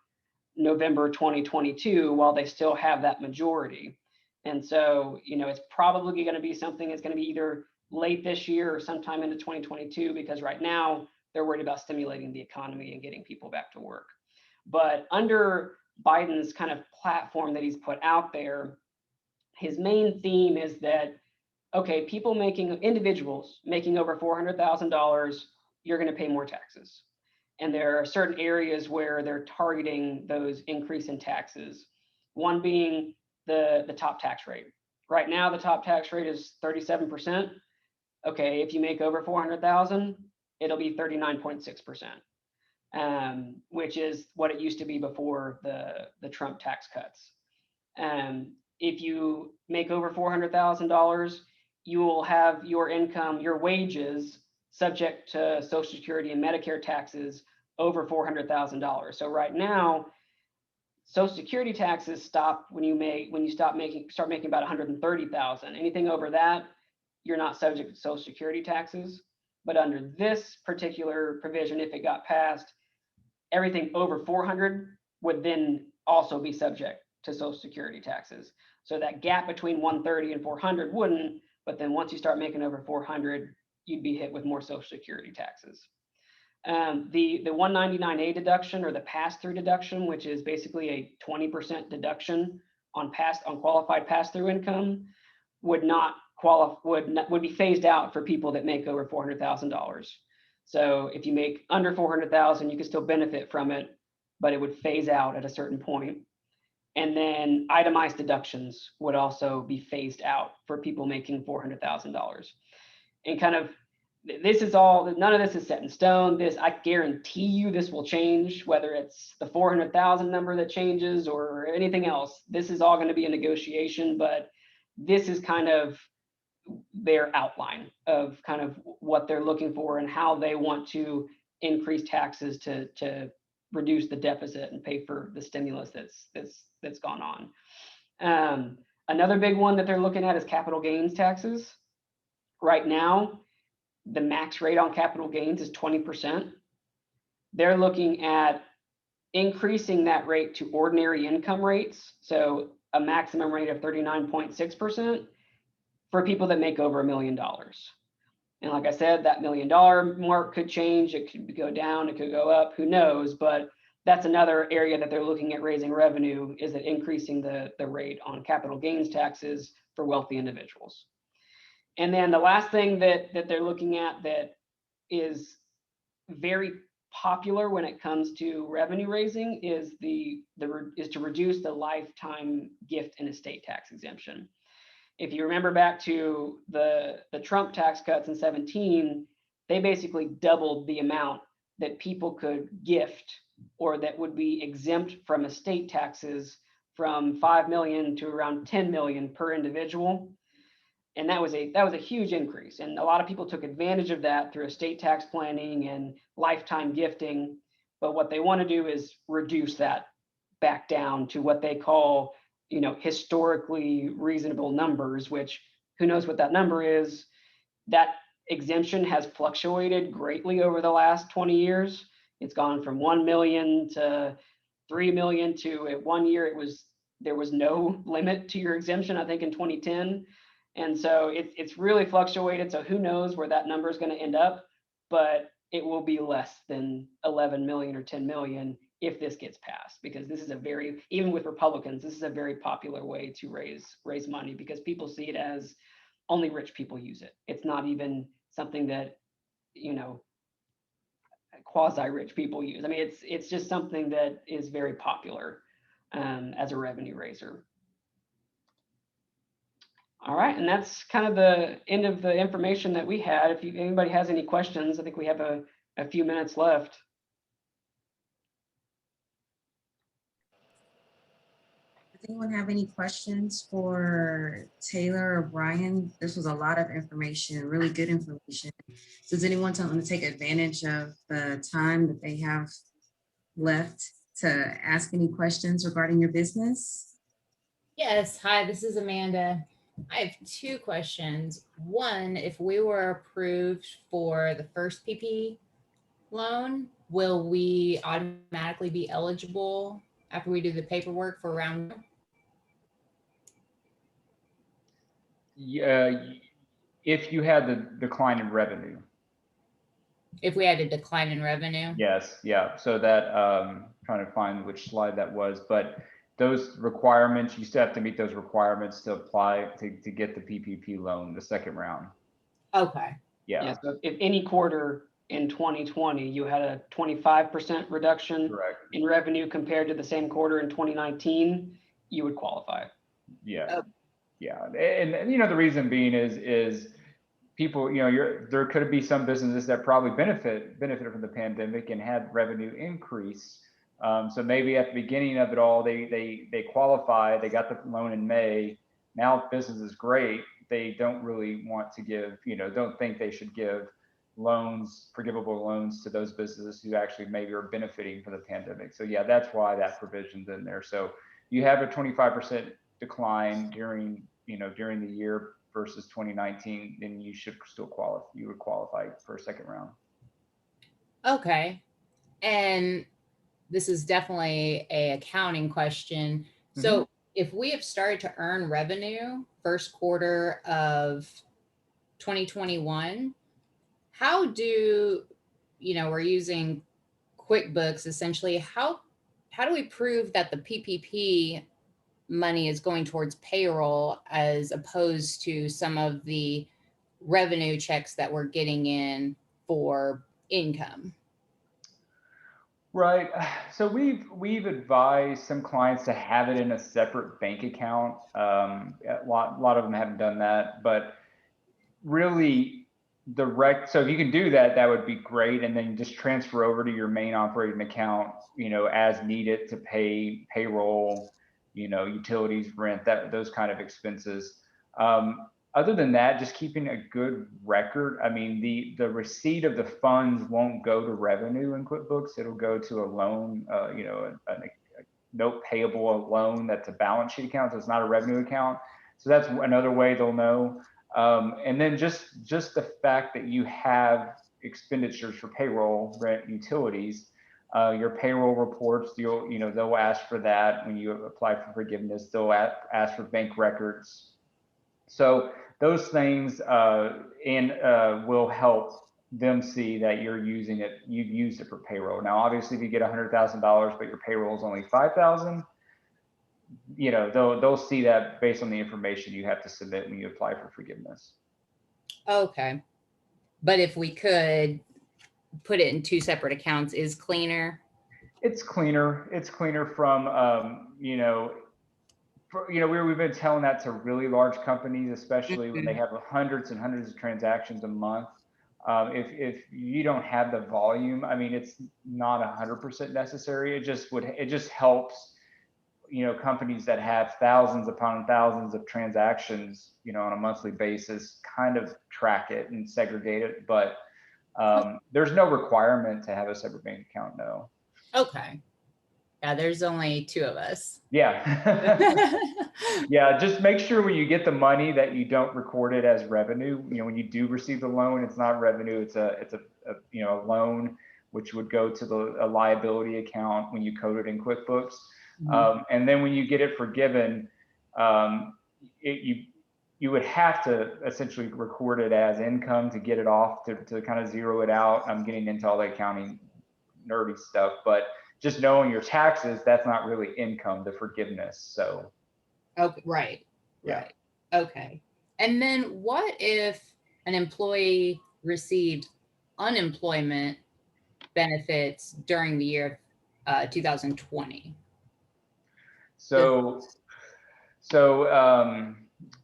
November 2022 while they still have that majority. And so, it's probably going to be something that's going to be either late this year or sometime into 2022, because right now they're worried about stimulating the economy and getting people back to work. But under Biden's kind of platform that he's put out there, his main theme is that, okay, individuals making over $400,000, you're going to pay more taxes. And there are certain areas where they're targeting those increase in taxes. One being the top tax rate. Right now, the top tax rate is 37%. Okay, if you make over 400,000, it'll be 39.6%, which is what it used to be before the Trump tax cuts. If you make over $400,000, you will have your income, your wages, subject to Social Security and Medicare taxes over $400,000. So right now, Social Security taxes stop when you start making about $130,000. Anything over that, you're not subject to Social Security taxes. But under this particular provision, if it got passed, everything over 400 would then also be subject to Social Security taxes. So that gap between 130 and 400 wouldn't, but then once you start making over 400, you'd be hit with more Social Security taxes. The 199A deduction, or the pass-through deduction, which is basically a 20% deduction on qualified pass-through income, would not qualify, would be phased out for people that make over $400,000. So if you make under 400,000, you can still benefit from it, but it would phase out at a certain point. And then itemized deductions would also be phased out for people making $400,000. And kind of, this is all, none of this is set in stone. This, I guarantee you this will change, whether it's the 400,000 number that changes or anything else. This is all going to be a negotiation, but this is kind of their outline of kind of what they're looking for and how they want to increase taxes to reduce the deficit and pay for the stimulus that's gone on. Another big one that they're looking at is capital gains taxes. Right now, the max rate on capital gains is 20%. They're looking at increasing that rate to ordinary income rates, so a maximum rate of 39.6% for people that make over $1 million. And like I said, that $1 million mark could change. It could go down, it could go up, who knows? But that's another area that they're looking at raising revenue, is that increasing the rate on capital gains taxes for wealthy individuals. And then the last thing that they're looking at that is very popular when it comes to revenue raising is to reduce the lifetime gift and estate tax exemption. If you remember back to the Trump tax cuts in 2017, they basically doubled the amount that people could gift or that would be exempt from estate taxes from 5 million to around 10 million per individual. And that was a huge increase. And a lot of people took advantage of that through estate tax planning and lifetime gifting. But what they want to do is reduce that back down to what they call, historically reasonable numbers, which who knows what that number is. That exemption has fluctuated greatly over the last 20 years. It's gone from 1 million to 3 million to, at 1 year, there was no limit to your exemption, I think in 2010. And so it's really fluctuated. So who knows where that number is going to end up, but it will be less than 11 million or 10 million if this gets passed, because this is even with Republicans, this is a very popular way to raise money, because people see it as only rich people use it. It's not even something that, quasi-rich people use. I mean, it's just something that is very popular as a revenue raiser. All right, and that's kind of the end of the information that we had. If anybody has any questions, I think we have a few minutes left. Does anyone have any questions for Taylor or Brian? This was a lot of information, really good information. Does anyone want to take advantage of the time that they have left to ask any questions regarding your business? Yes. Hi, this is Amanda. I have two questions. One, if we were approved for the first PPP loan, will we automatically be eligible after we do the paperwork for round one? Yeah, if you had the decline in revenue. If we had a decline in revenue? Yes, yeah. So that, trying to find which slide that was, but those requirements, you still have to meet those requirements to apply to get the PPP loan, the second round. Okay. Yeah. So if any quarter in 2020, you had a 25% reduction Correct. in revenue compared to the same quarter in 2019, you would qualify. Yeah. Oh. Yeah. And the reason being is people, there could be some businesses that probably benefited from the pandemic and had revenue increase. So maybe at the beginning of it all, they qualified, they got the loan in May. Now business is great. They don't really want to give, don't think they should give loans, forgivable loans to those businesses who actually maybe are benefiting from the pandemic. So yeah, that's why that provision's in there. So you have a 25% decline during the year versus 2019, then you should still qualify. You would qualify for a second round. Okay. And this is definitely an accounting question. So if we have started to earn revenue first quarter of 2021, how do, we're using QuickBooks essentially, how do we prove that the PPP money is going towards payroll as opposed to some of the revenue checks that we're getting in for income. Right. So we've advised some clients to have it in a separate bank account. A lot of them haven't done that, but really so if you can do that, that would be great. And then just transfer over to your main operating account, as needed to pay payroll, utilities, rent, those kind of expenses. Other than that, just keeping a good record. I mean, the receipt of the funds won't go to revenue in QuickBooks. It'll go to a loan, a note payable, a loan that's a balance sheet account. So it's not a revenue account. So that's another way they'll know. And then just the fact that you have expenditures for payroll, rent, utilities, your payroll reports, they'll ask for that when you apply for forgiveness. They'll ask for bank records. So those things will help them see that you've used it for payroll. Now, obviously, if you get $100,000, but your payroll is only $5,000, they'll see that based on the information you have to submit when you apply for forgiveness. Okay. But if we could put it in two separate accounts, is cleaner? It's cleaner. It's cleaner from, we've been telling that to really large companies, especially when they have hundreds and hundreds of transactions a month. If you don't have the volume, I mean, it's not 100% necessary. It just helps, companies that have thousands upon thousands of transactions, on a monthly basis, kind of track it and segregate it. But there's no requirement to have a separate bank account, no. Okay. Yeah, there's only two of us. Yeah. Yeah, just make sure when you get the money that you don't record it as revenue. When you do receive the loan, it's not revenue. It's a loan, which would go to a liability account when you code it in QuickBooks. And then when you get it forgiven, you would have to essentially record it as income to get it off, to kind of zero it out. I'm getting into all the accounting nerdy stuff, but just knowing your taxes, that's not really income, the forgiveness. So. Okay, right. Yeah. Right. Okay. And then what if an employee received unemployment benefits during the year 2020?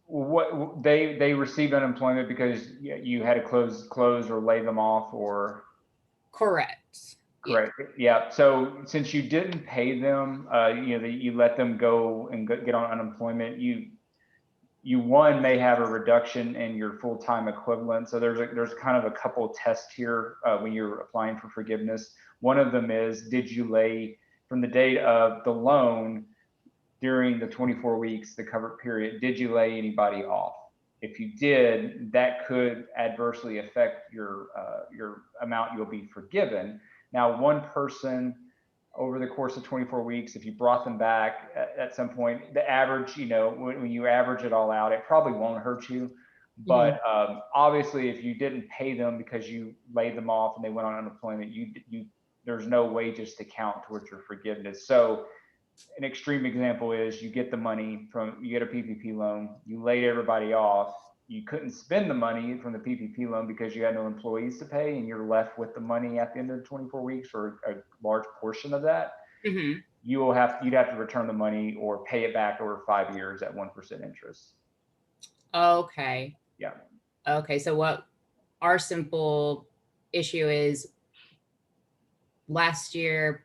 What they received unemployment because you had to close or lay them off, or? Correct. Correct. Yeah. So since you didn't pay them, you let them go and get on unemployment, you may have a reduction in your full-time equivalent. So there's kind of a couple of tests here when you're applying for forgiveness. One of them is, did you lay from the date of the loan during the 24 weeks, the covered period, did you lay anybody off? If you did, that could adversely affect your amount you'll be forgiven. Now, one person over the course of 24 weeks, if you brought them back at some point, the average, when you average it all out, it probably won't hurt you. But obviously, if you didn't pay them because you laid them off and they went on unemployment, there's no wages to count towards your forgiveness. So an extreme example is you get the money you get a PPP loan, you laid everybody off, you couldn't spend the money from the PPP loan because you had no employees to pay, and you're left with the money at the end of the 24 weeks or a large portion of that. Mm-hmm. You'd have to return the money or pay it back over 5 years at 1% interest. Okay. Yeah. Okay. So what our simple issue is, last year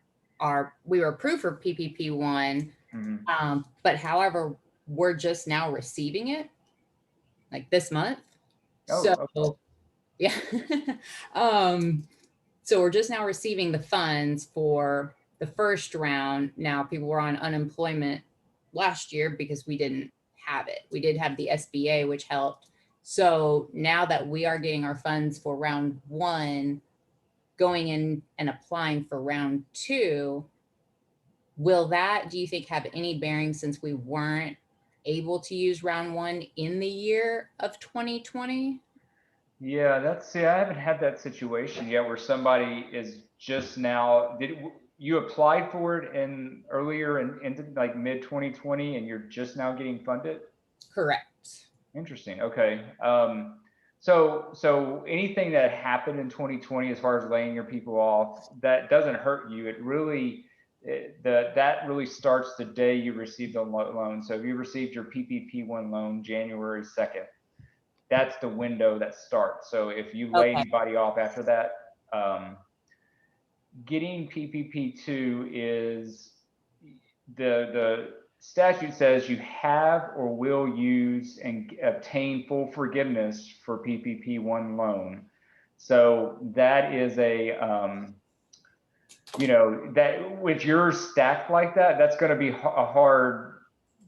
we were approved for PPP 1, but however, we're just now receiving it, like this month. Okay. Yeah. So we're just now receiving the funds for the first round. Now, people were on unemployment last year because we didn't have it. We did have the SBA, which helped. So now that we are getting our funds for round 1, going in and applying for round 2, will that, do you think, have any bearing, since we weren't able to use round 1 in the year of 2020? Yeah, I haven't had that situation yet where somebody is just now, you applied for it in earlier into like mid 2020 and you're just now getting funded? Correct. Interesting. Okay. So anything that happened in 2020 as far as laying your people off, that doesn't hurt you. It really, that really starts the day you received the loan. So if you received your PPP-1 loan January 2nd, that's the window that starts. So if you lay anybody off after that, getting PPP-2 is the statute says you have or will use and obtain full forgiveness for PPP-1 loan. So that is a, you know, that if you're stacked like that, that's going to be a hard,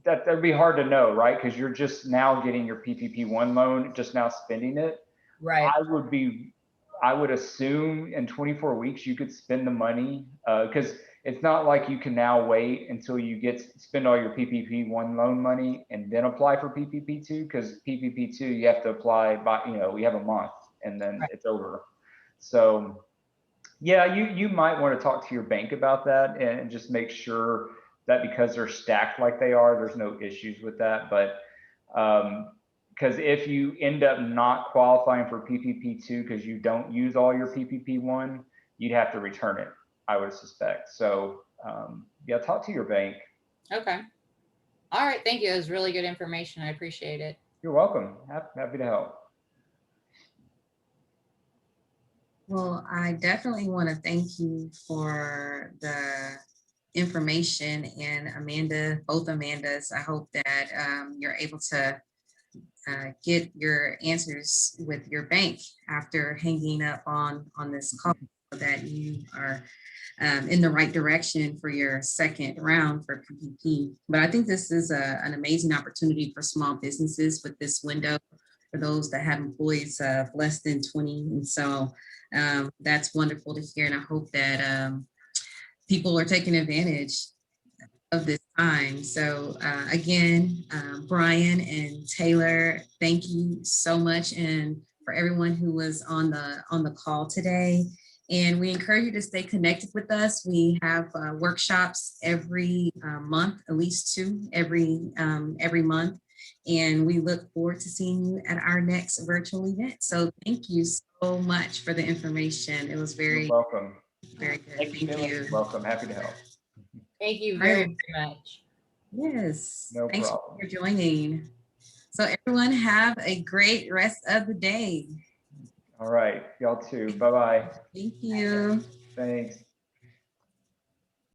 that'd be hard to know, right? Because you're just now getting your PPP-1 loan, just now spending it. Right. I would assume in 24 weeks you could spend the money, because it's not like you can now wait until you spend all your PPP-1 loan money and then apply for PPP-2, because PPP-2 you have to apply by, you know, we have a month and then it's over. So yeah, you might want to talk to your bank about that and just make sure that because they're stacked like they are, there's no issues with that. But because if you end up not qualifying for PPP-2 because you don't use all your PPP-1, you'd have to return it, I would suspect. So yeah, talk to your bank. Okay. All right. Thank you. It was really good information. I appreciate it. You're welcome. Happy to help. Well, I definitely want to thank you for the information, and Amanda, both Amandas. I hope that you're able to get your answers with your bank after hanging up on this call, so that you are in the right direction for your second round for PPP. But I think this is an amazing opportunity for small businesses with this window for those that have employees of less than 20. And so that's wonderful to hear. And I hope that people are taking advantage of this time. So again, Brian and Taylor, thank you so much. And for everyone who was on the call today. And we encourage you to stay connected with us. We have workshops every month, at least 2 every month. And we look forward to seeing you at our next virtual event. So thank you so much for the information. It was very, welcome. Very good. Thank you. Thank you. Welcome. Happy to help. Thank you very much. Yes. No Thanks problem. for joining. So everyone have a great rest of the day. All right. Y'all too. Bye-bye. Thank you. Thanks.